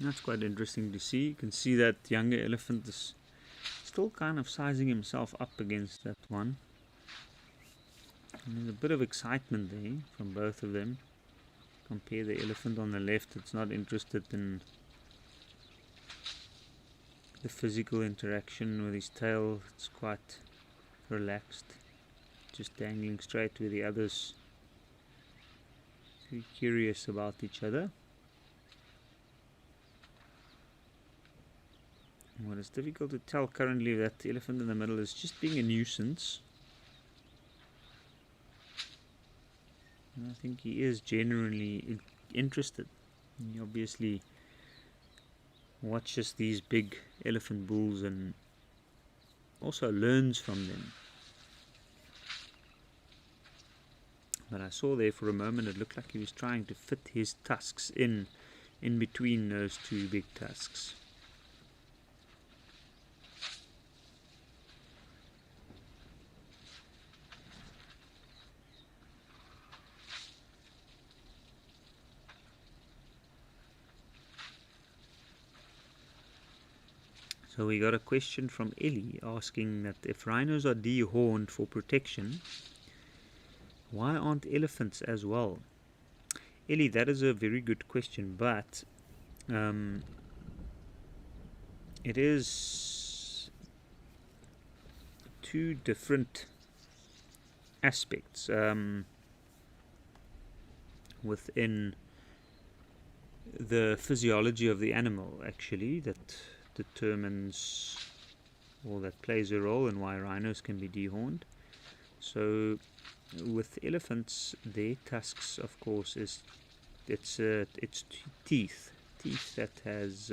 That's quite interesting to see. You can see that younger elephant is still kind of sizing himself up against that one. And there's a bit of excitement there from both of them. Compare the elephant on the left, it's not interested in the physical interaction with his tail. It's quite relaxed, just dangling straight, with the others very curious about each other. Well, it's difficult to tell currently that the elephant in the middle is just being a nuisance. And I think he is genuinely interested. He obviously watches these big elephant bulls and also learns from them. But I saw there for a moment it looked like he was trying to fit his tusks in between those two big tusks. So we got a question from Ellie asking that if rhinos are dehorned for protection, why aren't elephants as well? Ellie, that is a very good question, but it is two different aspects within the physiology of the animal, actually, that determines, or that plays a role in why rhinos can be dehorned. So with elephants, their tusks, of course, it's teeth that has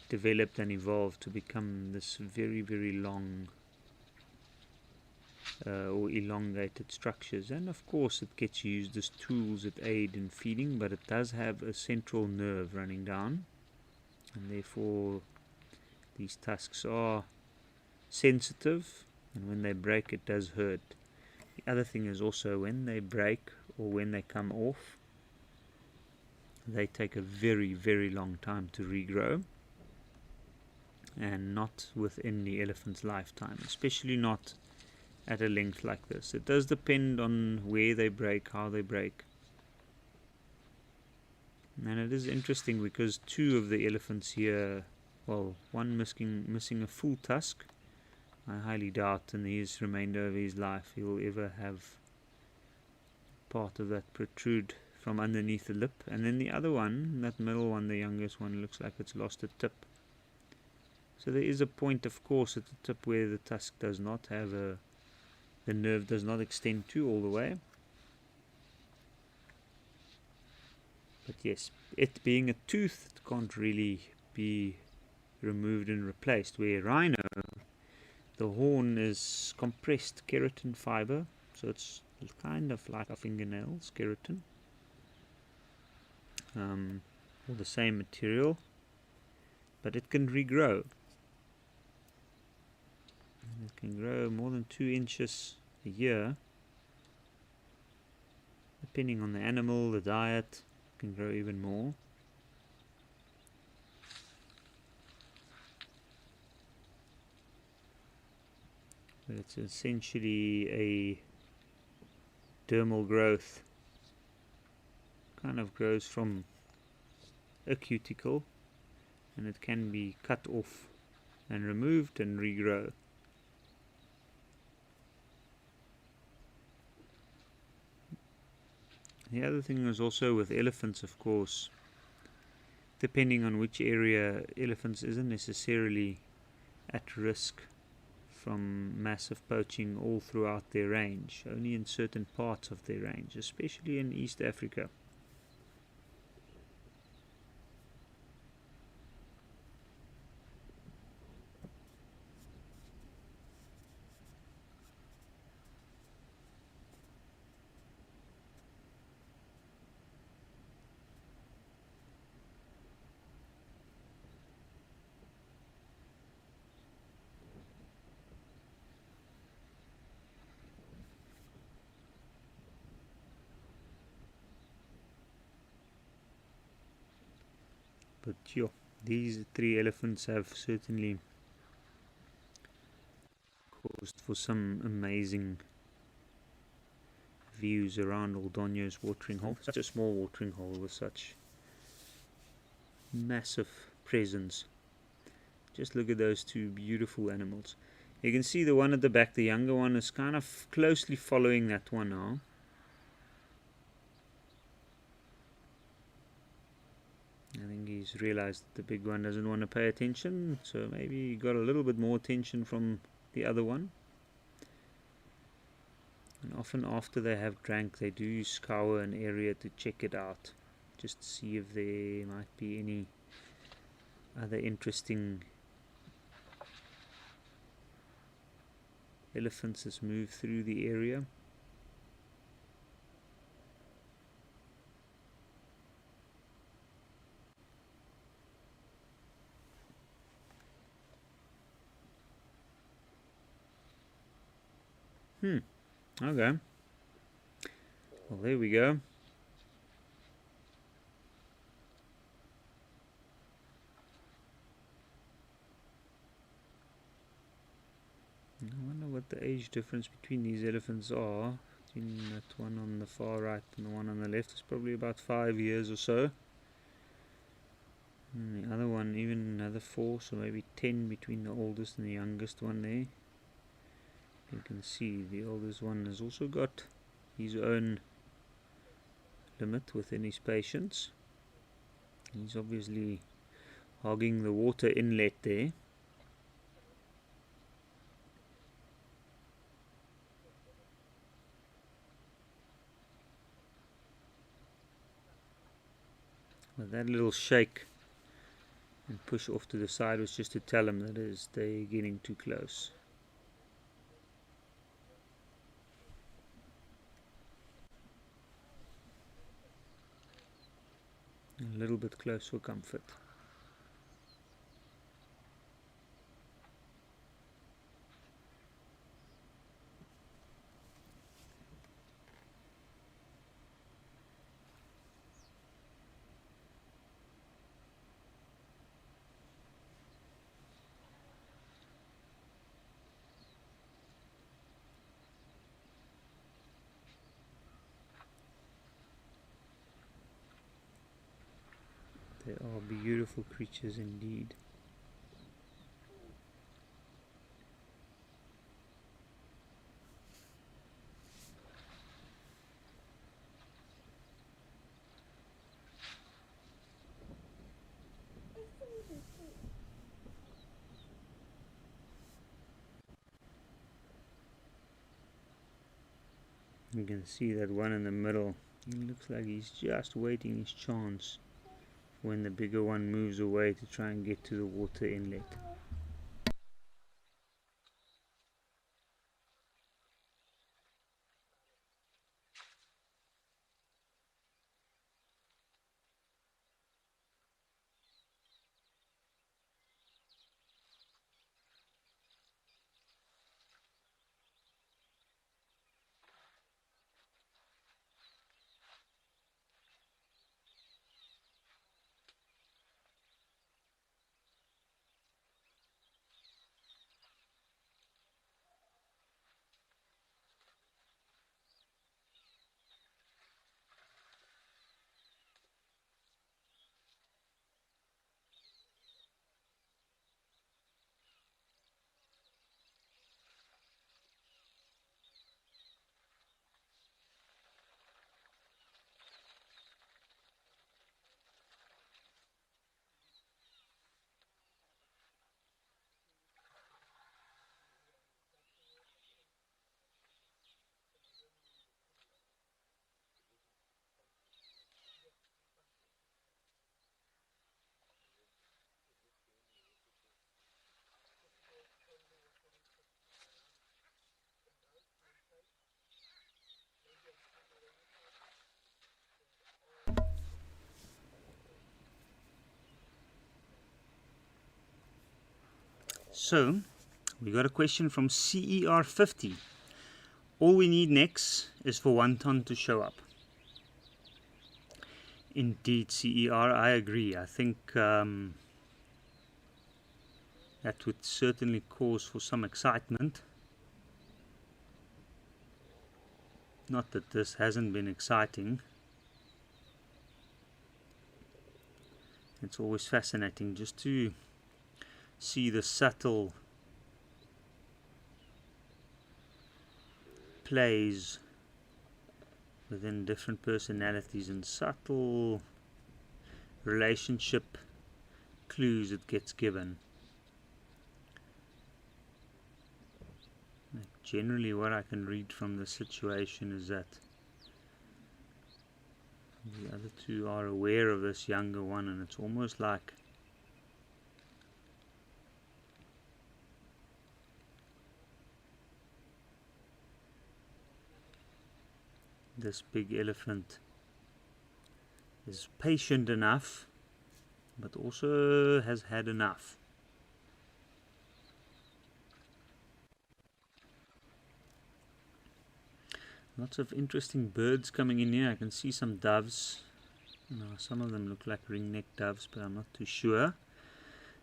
developed and evolved to become this very, very long or elongated structures, and of course it gets used as tools that aid in feeding, but it does have a central nerve running down, and therefore these tusks are sensitive, and when they break it does hurt. The other thing is also when they break or when they come off, they take a very, very long time to regrow, and not within the elephant's lifetime, especially not at a length like this. It does depend on where they break, how they break. And it is interesting because two of the elephants here, well, one missing a full tusk. I highly doubt in his remainder of his life he will ever have part of that protrude from underneath the lip. And then the other one, that middle one, the youngest one, looks like it's lost a tip. So there is a point, of course, at the tip where the tusk does not have the nerve does not extend to all the way. But yes, it being a tooth, it can't really be removed and replaced. Where rhino, the horn is compressed keratin fiber, so it's kind of like our fingernails, keratin, or the same material, but it can regrow. And it can grow more than 2 inches a year, depending on the animal, the diet. It can grow even more. But it's essentially a dermal growth. Kind of grows from a cuticle, and it can be cut off and removed and regrow. The other thing is also with elephants, of course, depending on which area, elephants isn't necessarily at risk from massive poaching all throughout their range, only in certain parts of their range, especially in East Africa. But yeah, these 3 elephants have certainly caused for some amazing views around Oldonyo's watering hole. Such a small watering hole with such massive presence. Just look at those 2 beautiful animals. You can see the one at the back, the younger one, is kind of closely following that one now. I think he's realized that the big one doesn't want to pay attention, so maybe he got a little bit more attention from the other one. And often after they have drank, they do scour an area to check it out, just to see if there might be any other interesting elephants that's moved through the area. Okay. Well, there we go. I wonder what the age difference between these elephants are. Between that one on the far right and the one on the left is probably about 5 years or so. And the other one even another 4, so maybe 10 between the oldest and the youngest one there. You can see the oldest one has also got his own limit within his patience. He's obviously hogging the water inlet there. But that little shake and push off to the side was just to tell him that they're getting too close. A little bit close for comfort. They are beautiful creatures indeed. You can see that one in the middle. It looks like he's just waiting his chance when the bigger one moves away to try and get to the water inlet. So, we got a question from CER50. All we need next is for one ton to show up. Indeed, CER, I agree. I think that would certainly cause for some excitement. Not that this hasn't been exciting. It's always fascinating just to see the subtle plays within different personalities and subtle relationship clues it gets given. Generally what I can read from the situation is that the other two are aware of this younger one, and it's almost like this big elephant is patient enough, but also has had enough. Lots of interesting birds coming in here. I can see some doves. Now, some of them look like ring-necked doves, but I'm not too sure.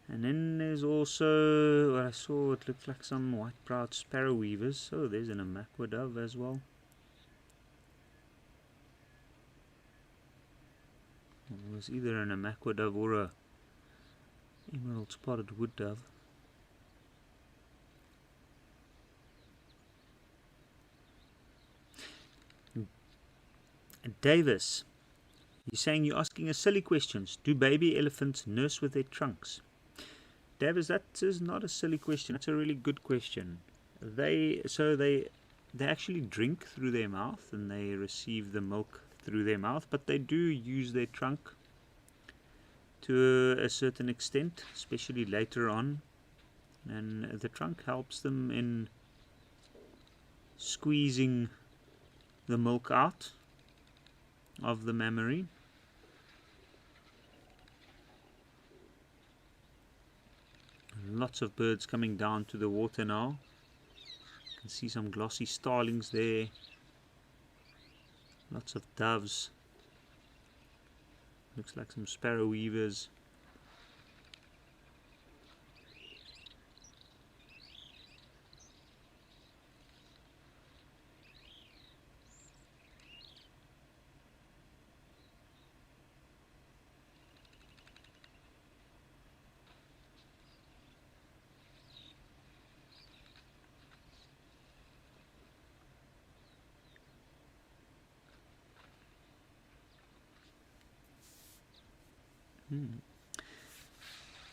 And then there's also what I saw. It looked like some white-browed sparrow weavers. Oh, there's an Amaqua dove as well. It was either an Amaqua dove or a emerald spotted wood dove. Davis, you're saying you're asking us silly questions. Do baby elephants nurse with their trunks? Davis, that is not a silly question. That's a really good question. They actually drink through their mouth and they receive the milk through their mouth, but they do use their trunk to a certain extent, especially later on. And the trunk helps them in squeezing the milk out of the mammary. Lots of birds coming down to the water now. You can see some glossy starlings there. Lots of doves. Looks like some sparrow weavers.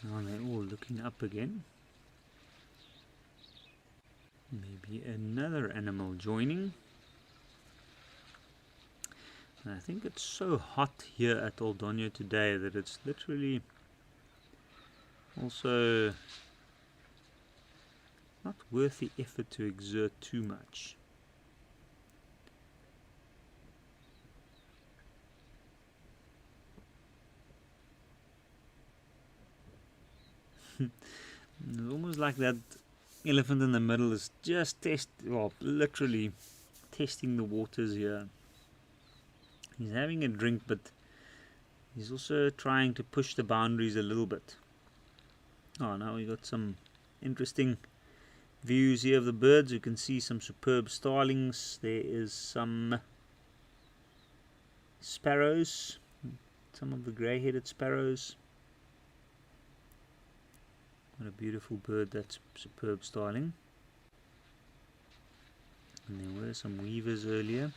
Now they're all looking up again. Maybe another animal joining. And I think it's so hot here at Aldonio today that it's literally also not worth the effort to exert too much. It's almost like that elephant in the middle is just literally testing the waters here. He's having a drink, but he's also trying to push the boundaries a little bit. Oh, now we got some interesting views here of the birds. You can see some superb starlings. There is some sparrows, some of the grey-headed sparrows. What a beautiful bird, that superb starling. And there were some weavers earlier.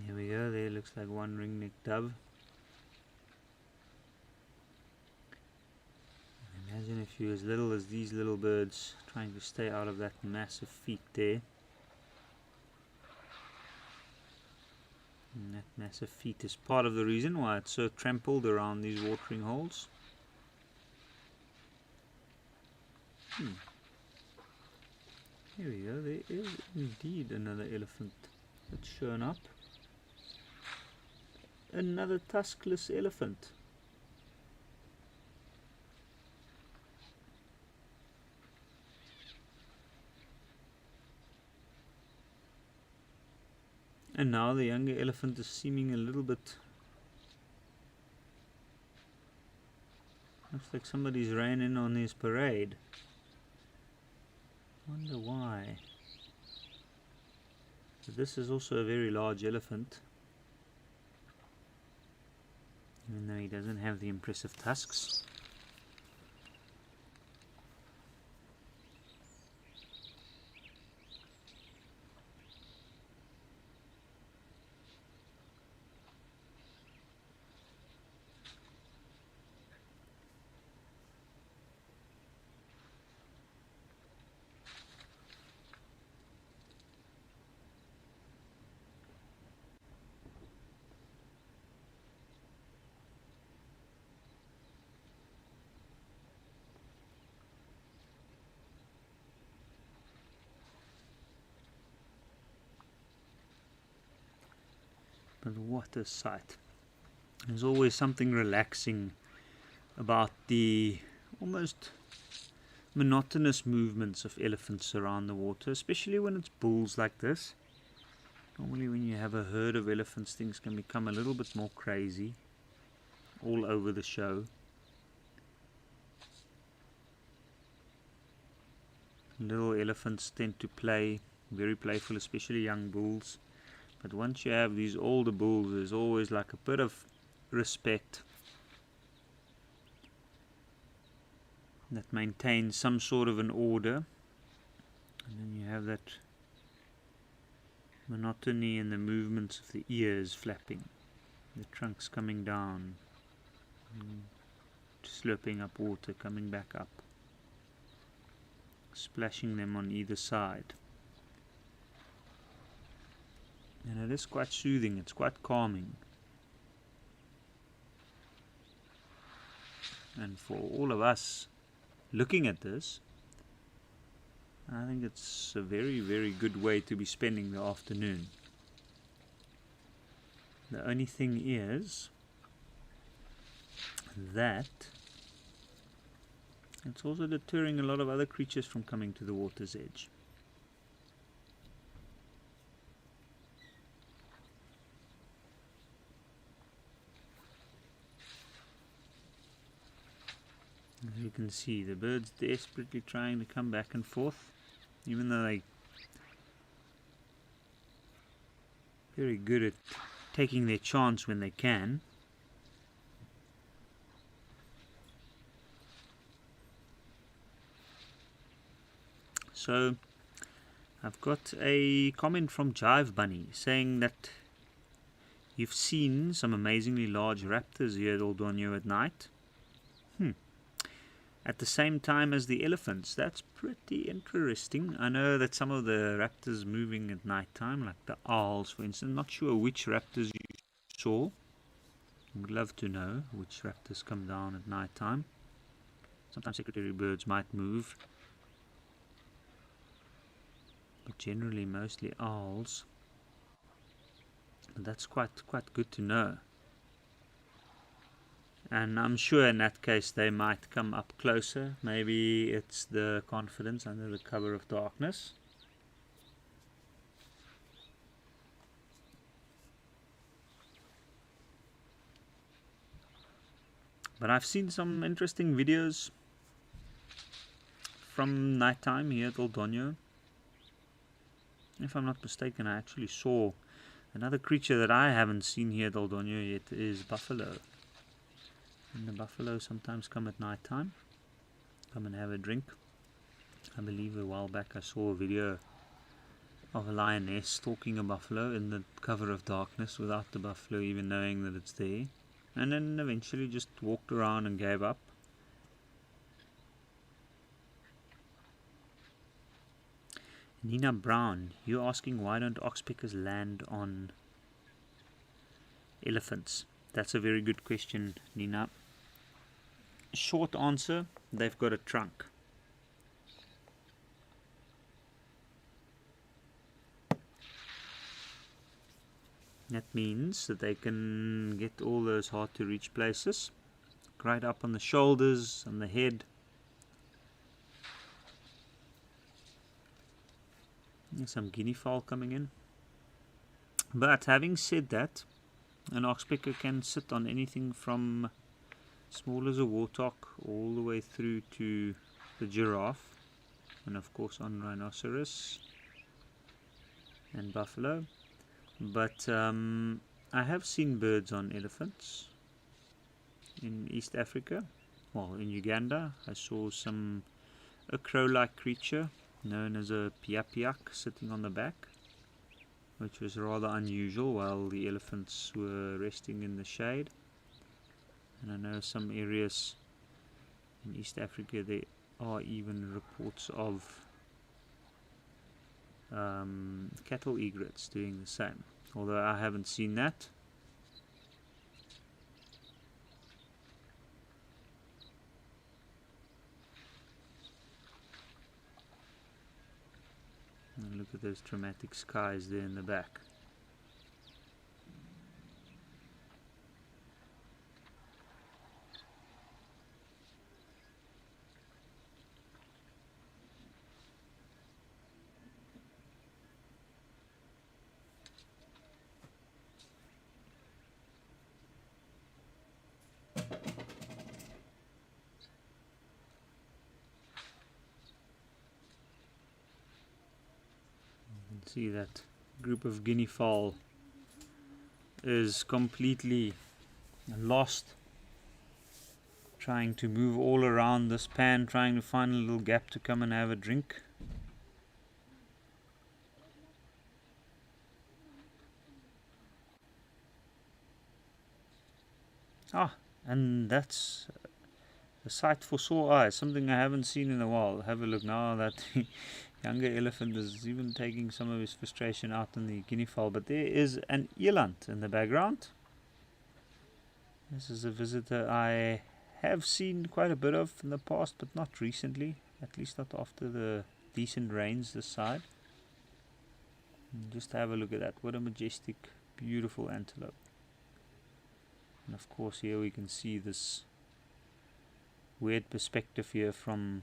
Here we go, there looks like one ring-necked dove. Imagine if you're as little as these little birds, trying to stay out of that massive feet there. And that massive feet is part of the reason why it's so trampled around these watering holes. Here we go, there is indeed another elephant that's shown up. Another tuskless elephant. And now the younger elephant is seeming a little bit... looks like somebody's ran in on his parade. Wonder why. But this is also a very large elephant. Even though he doesn't have the impressive tusks. But what a sight. There's always something relaxing about the almost monotonous movements of elephants around the water, especially when it's bulls like this. Normally when you have a herd of elephants, things can become a little bit more crazy all over the show. Little elephants tend to play, very playful, especially young bulls. But once you have these older bulls, there's always like a bit of respect that maintains some sort of an order. And then you have that monotony in the movements of the ears flapping, the trunks coming down, slurping up water, coming back up, splashing them on either side. And it is quite soothing, it's quite calming. And for all of us looking at this, I think it's a very, very good way to be spending the afternoon. The only thing is that it's also deterring a lot of other creatures from coming to the water's edge. As you can see the birds desperately trying to come back and forth, even though they're very good at taking their chance when they can. So I've got a comment from Jive Bunny saying that you've seen some amazingly large raptors here at Old Donyo at night. At the same time as the elephants. That's pretty interesting. I know that some of the raptors moving at night time, like the owls for instance. Not sure which raptors you saw. Would love to know which raptors come down at night time. Sometimes secretary birds might move, but generally mostly owls. But that's quite good to know. And I'm sure in that case they might come up closer. Maybe it's the confidence under the cover of darkness. But I've seen some interesting videos from nighttime here at Old Donyo. If I'm not mistaken, I actually saw another creature that I haven't seen here at Old Donyo yet is buffalo. And the buffalo sometimes come at night time, come and have a drink. I believe a while back I saw a video of a lioness stalking a buffalo in the cover of darkness without the buffalo even knowing that it's there, and then eventually just walked around and gave up. Nina Brown, you're asking why don't oxpeckers land on elephants? That's a very good question, Nina. Short answer, they've got a trunk. That means that they can get all those hard to reach places, right up on the shoulders and the head. There's some guinea fowl coming in. But having said that, an oxpecker can sit on anything from small as a warthog all the way through to the giraffe, and of course on rhinoceros and buffalo. But I have seen birds on elephants in East Africa. Well, in Uganda I saw a crow-like creature known as a piapiak sitting on the back, which was rather unusual while the elephants were resting in the shade. And I know some areas in East Africa there are even reports of cattle egrets doing the same, although I haven't seen that. And look at those dramatic skies there in the back. See that group of guinea fowl is completely lost, trying to move all around this pan, trying to find a little gap to come and have a drink. And that's a sight for sore eyes, something I haven't seen in a while. Have a look now that the younger elephant is even taking some of his frustration out on the guinea fowl. But there is an eland in the background. This is a visitor I have seen quite a bit of in the past, but not recently, at least not after the decent rains this side. And just have a look at that. What a majestic, beautiful antelope. And of course here we can see this weird perspective here from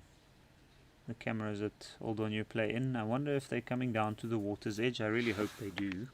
the cameras that Old Donyo play in. I wonder if they're coming down to the water's edge. I really hope they do.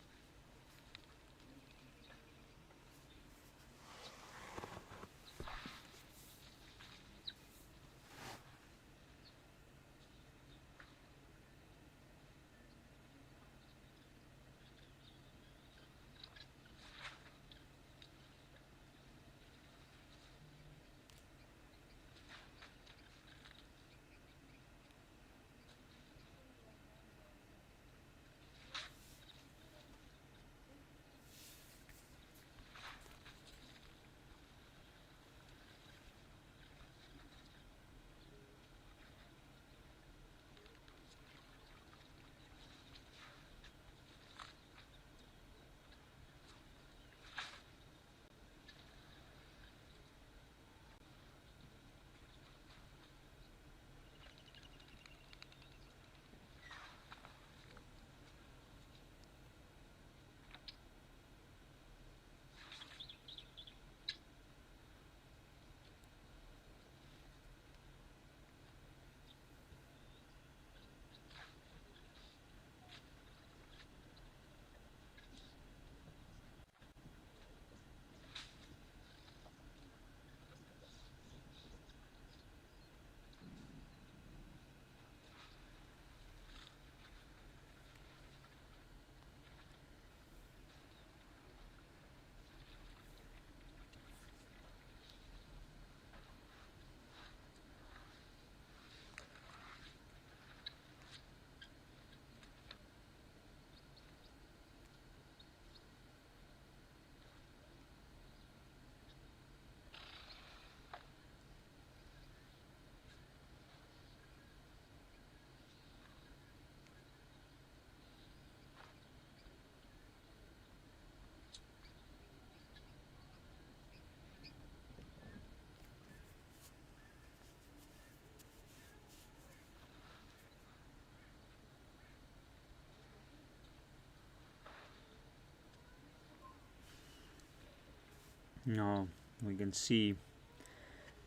Now we can see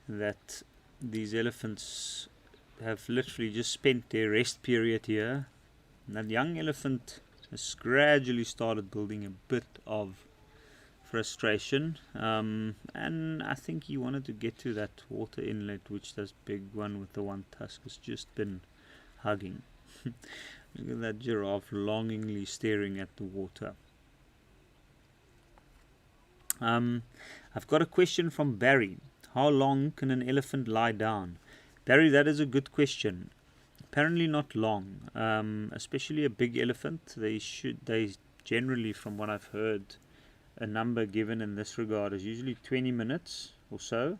that these elephants have literally just spent their rest period here. And that young elephant has gradually started building a bit of frustration, and I think he wanted to get to that water inlet, which this big one with the one tusk has just been hugging. Look at that giraffe longingly staring at the water. I've got a question from Barry. How long can an elephant lie down? Barry, that is a good question. Apparently not long, especially a big elephant. They generally, from what I've heard, a number given in this regard is usually 20 minutes or so.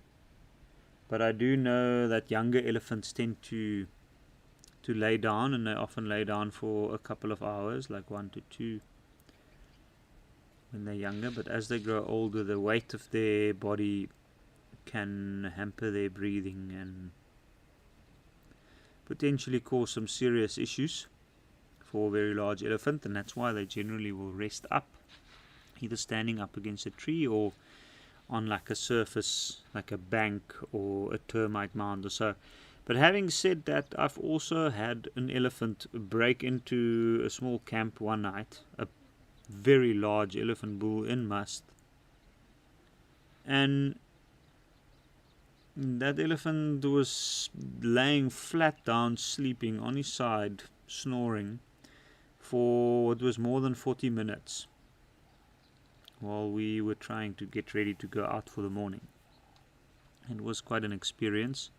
But I do know that younger elephants tend to lay down, and they often lay down for a couple of hours, like 1 to 2 when they're younger. But as they grow older, the weight of their body can hamper their breathing and potentially cause some serious issues for a very large elephant, and that's why they generally will rest up, either standing up against a tree or on like a surface, like a bank or a termite mound or so. But having said that, I've also had an elephant break into a small camp one night, a very large elephant bull in must, and that elephant was laying flat down, sleeping on his side, snoring for what was more than 40 minutes while we were trying to get ready to go out for the morning. It was quite an experience,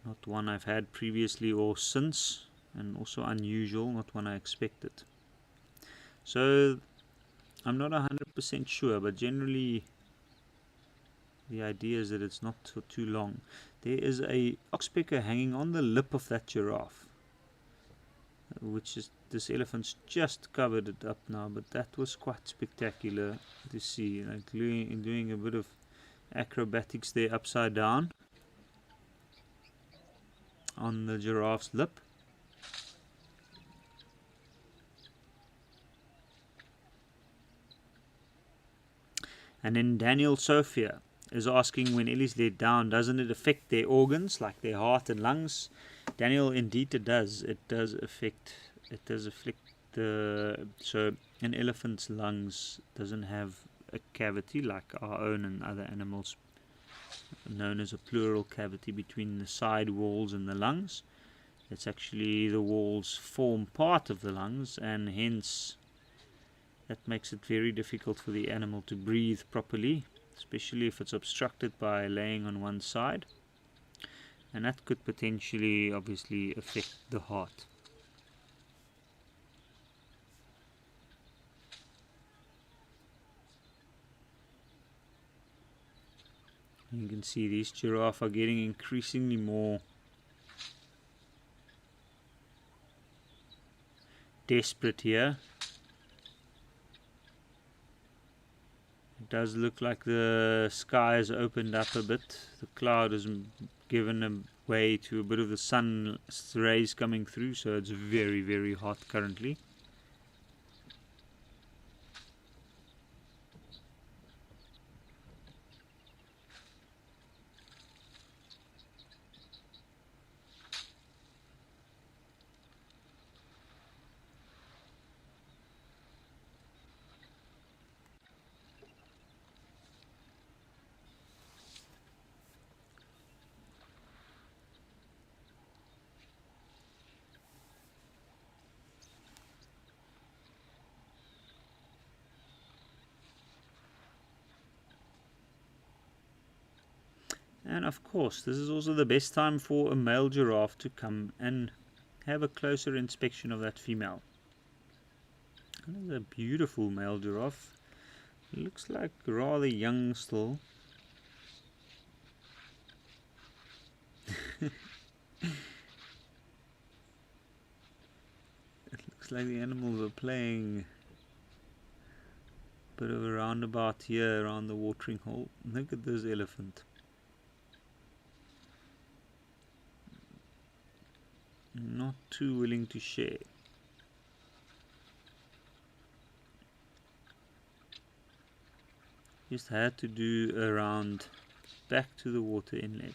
not one I've had previously or since, and also unusual, not one I expected. So I'm not 100% sure, but generally the idea is that it's not for too long. There is a oxpecker hanging on the lip of that giraffe, which is, this elephant's just covered it up now, but that was quite spectacular to see, like doing a bit of acrobatics there upside down on the giraffe's lip. And then Daniel Sophia is asking, when Ellie's laid down, doesn't it affect their organs like their heart and lungs? Daniel, indeed it does. It does affect the, so an elephant's lungs doesn't have a cavity like our own and other animals, known as a pleural cavity between the side walls and the lungs. It's actually, the walls form part of the lungs, and hence that makes it very difficult for the animal to breathe properly, especially if it's obstructed by laying on one side, and that could potentially obviously affect the heart. You can see these giraffe are getting increasingly more desperate here. It does look like the sky has opened up a bit. The cloud has given a way to a bit of the sun rays coming through, so it's very, very hot currently. And of course, this is also the best time for a male giraffe to come and have a closer inspection of that female. That is a beautiful male giraffe. It looks like rather young still. It looks like the animals are playing a bit of a roundabout here around the watering hole. Look at this elephant. Not too willing to share. Just had to do a round back to the water inlet.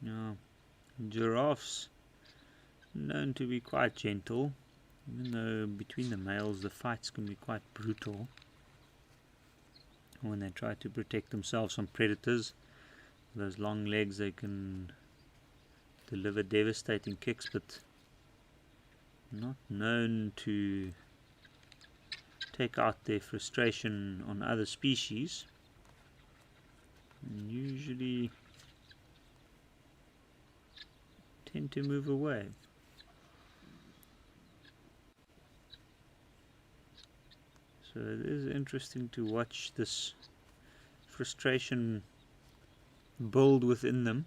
Now, giraffes known to be quite gentle, even though between the males the fights can be quite brutal when they try to protect themselves from predators. With those long legs they can deliver devastating kicks, but not known to take out their frustration on other species, and usually tend to move away. So it is interesting to watch this frustration build within them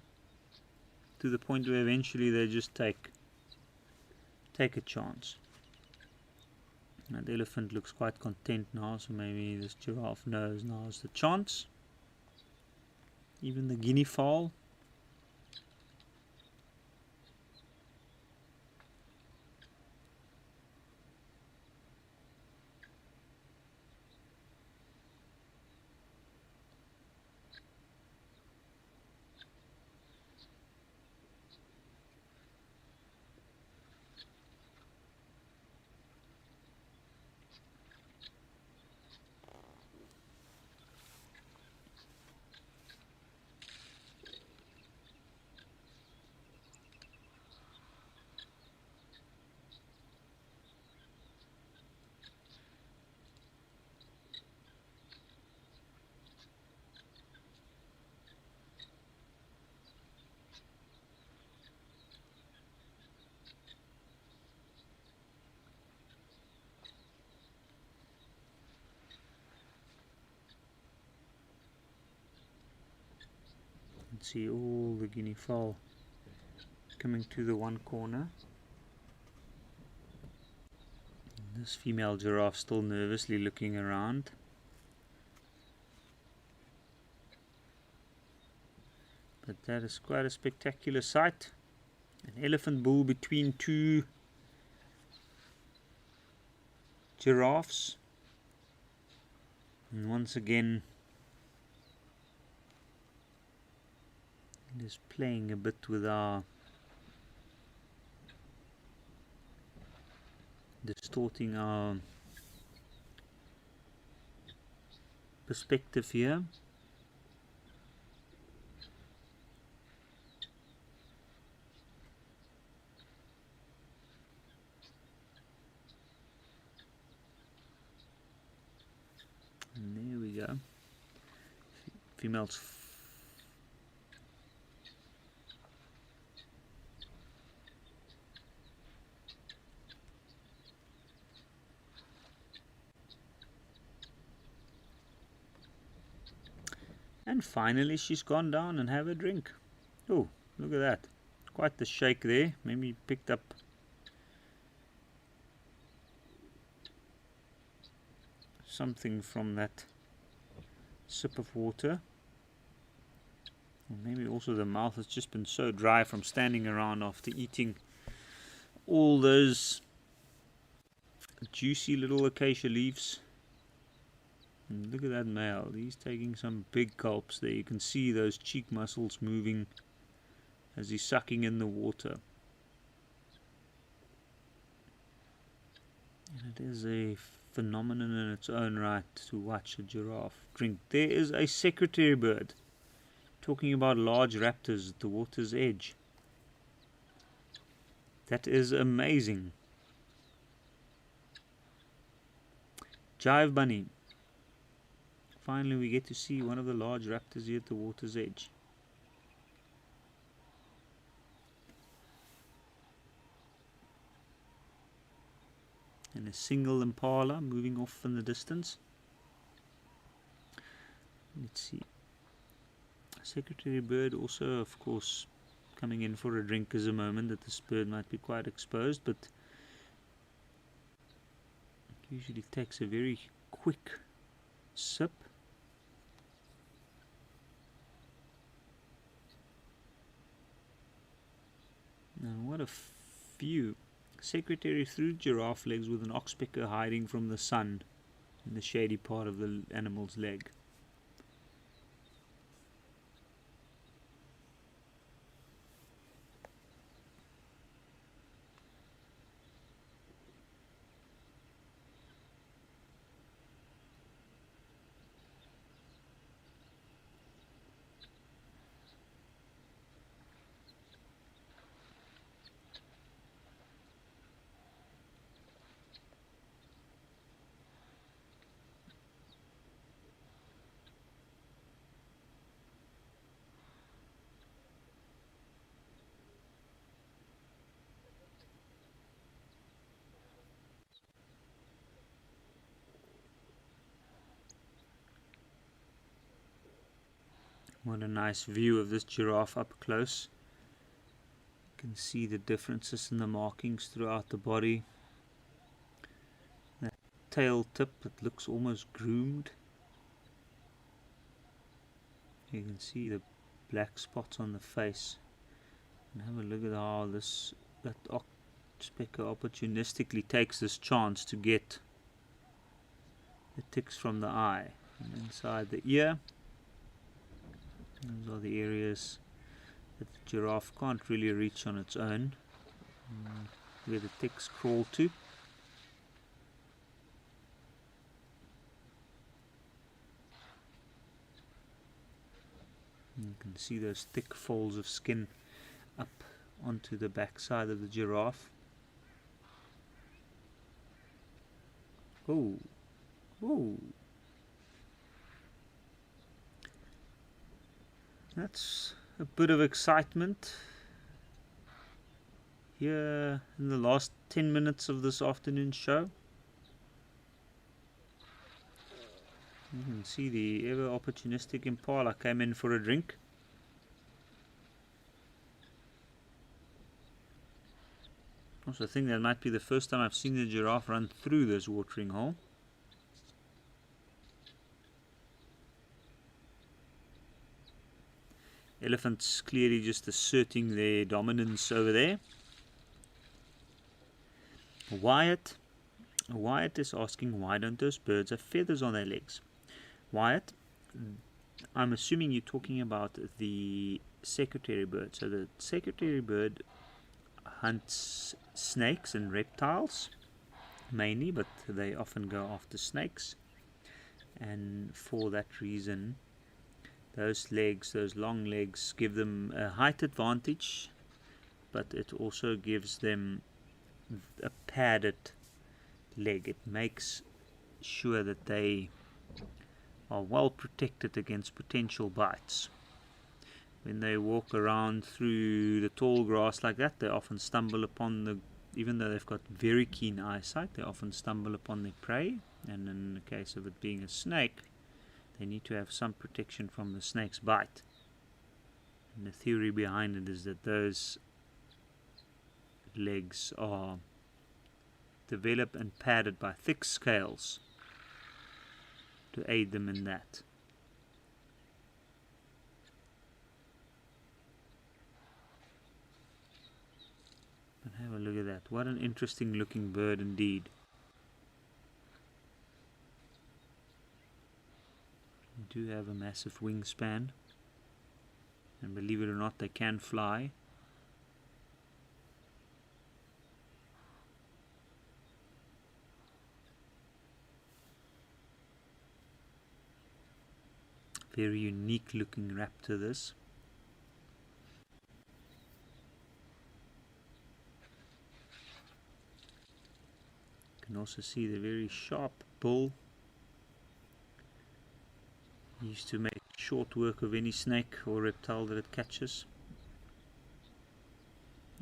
to the point where eventually they just take a chance. That elephant looks quite content now, so maybe this giraffe knows now's the chance. Even the guinea fowl. See all the guinea fowl coming to the one corner. And this female giraffe still nervously looking around. But that is quite a spectacular sight. An elephant bull between two giraffes. And once again just playing a bit with our distorting our perspective here. And there we go. Females and finally she's gone down and have a drink. Oh, look at that. Quite the shake there. Maybe picked up something from that sip of water. Or maybe also the mouth has just been so dry from standing around after eating all those juicy little acacia leaves. And look at that male, he's taking some big gulps there. You can see those cheek muscles moving as he's sucking in the water. And it is a phenomenon in its own right to watch a giraffe drink. There is a secretary bird talking about large raptors at the water's edge. That is amazing. Jive bunny. Finally we get to see one of the large raptors here at the water's edge. And a single impala moving off in the distance. Let's see. Secretary bird also, of course, coming in for a drink is a moment that this bird might be quite exposed, but usually takes a very quick sip. And what a view. Secretary threw giraffe legs with an oxpecker hiding from the sun in the shady part of the animal's leg. What a nice view of this giraffe up close. You can see the differences in the markings throughout the body. That tail tip that looks almost groomed. You can see the black spots on the face. And have a look at how that oxpecker opportunistically takes this chance to get the ticks from the eye. And inside the ear, those are the areas that the giraffe can't really reach on its own, where the ticks crawl to. And you can see those thick folds of skin up onto the back side of the giraffe. Oh, oh. That's a bit of excitement here in the last 10 minutes of this afternoon show. You can see the ever opportunistic impala came in for a drink. Also, I think that might be the first time I've seen the giraffe run through this watering hole. Elephants clearly just asserting their dominance over there. Wyatt is asking, why don't those birds have feathers on their legs? Wyatt, I'm assuming you're talking about the secretary bird. So the secretary bird hunts snakes and reptiles mainly, but they often go after snakes, and for that reason those long legs give them a height advantage, but it also gives them a padded leg. It makes sure that they are well protected against potential bites. When they walk around through the tall grass like that, they often stumble upon even though they've got very keen eyesight, they often stumble upon their prey, and in the case of it being a snake, they need to have some protection from the snake's bite. And the theory behind it is that those legs are developed and padded by thick scales to aid them in that. But have a look at that. What an interesting looking bird indeed. They do have a massive wingspan, and believe it or not, they can fly. Very unique looking raptor this. You can also see the very sharp bill. Used to make short work of any snake or reptile that it catches.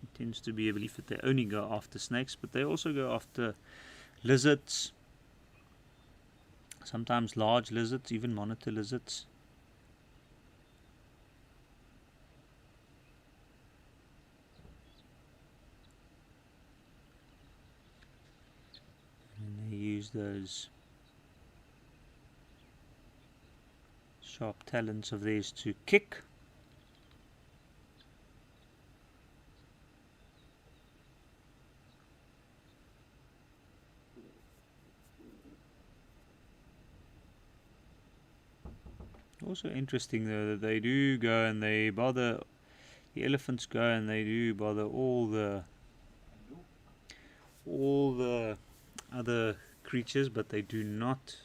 It tends to be a belief that they only go after snakes, but they also go after lizards, sometimes large lizards, even monitor lizards. And they use use those sharp talons of theirs to kick. Also interesting though that they do go and they bother, the elephants go and they do bother all the other creatures, but they do not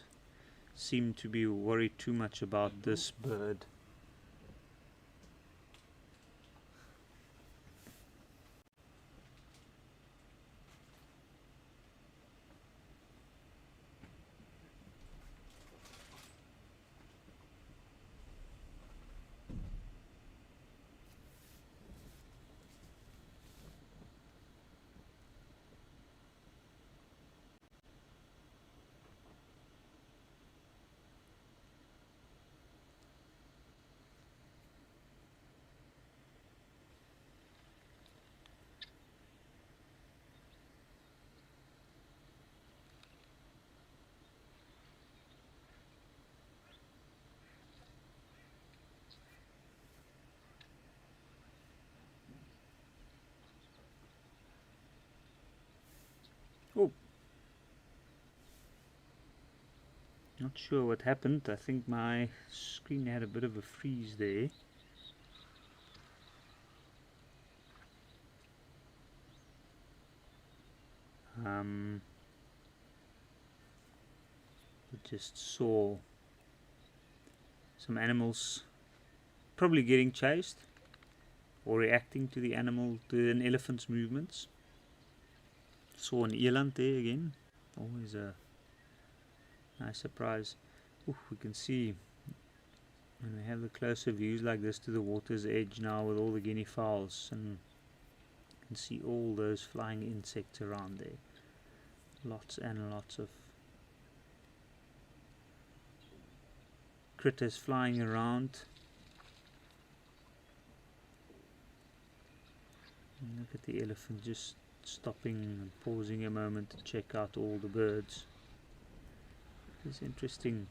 seem to be worried too much about this bird. Oh, not sure what happened. I think my screen had a bit of a freeze there. I just saw some animals probably getting chased or reacting to an elephant's movements. Saw an eland there again. Always a nice surprise. Ooh, we can see when we have the closer views like this to the water's edge now with all the guinea fowls, and you can see all those flying insects around there. Lots and lots of critters flying around. And look at the elephant just stopping and pausing a moment to check out all the birds. It's interesting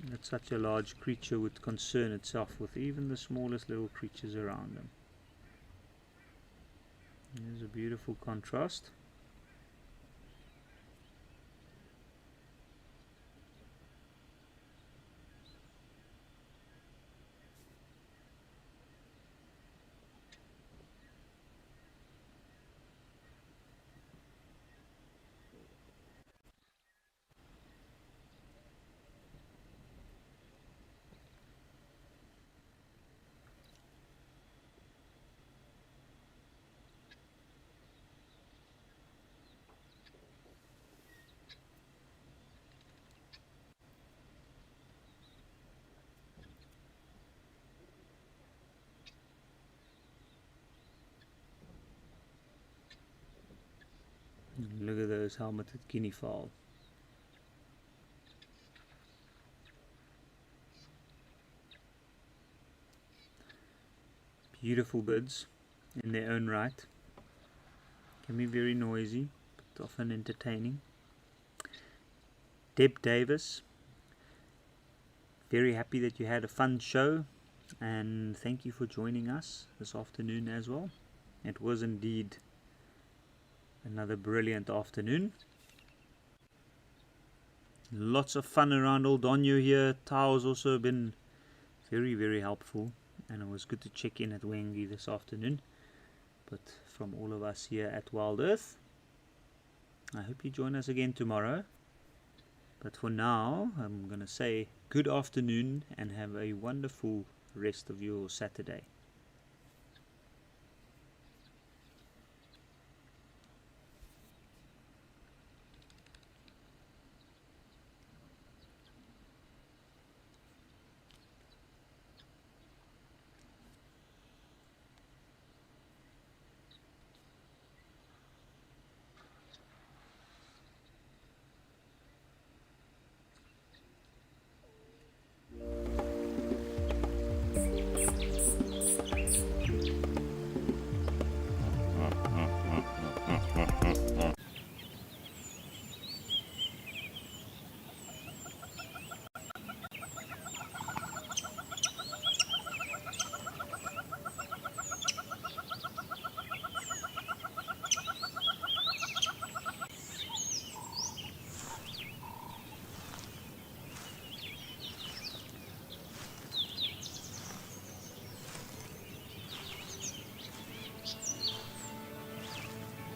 that such a large creature would concern itself with even the smallest little creatures around them. There's a beautiful contrast. Look at those helmeted guinea fowl. Beautiful birds in their own right. Can be very noisy, but often entertaining. Deb Davis, very happy that you had a fun show, and thank you for joining us this afternoon as well. It was indeed another brilliant afternoon. Lots of fun around Old Donyo here. Tao's also been very, very helpful, and it was good to check in at Wengi this afternoon. But from all of us here at Wild Earth, I hope you join us again tomorrow. But for now, I'm going to say good afternoon and have a wonderful rest of your Saturday.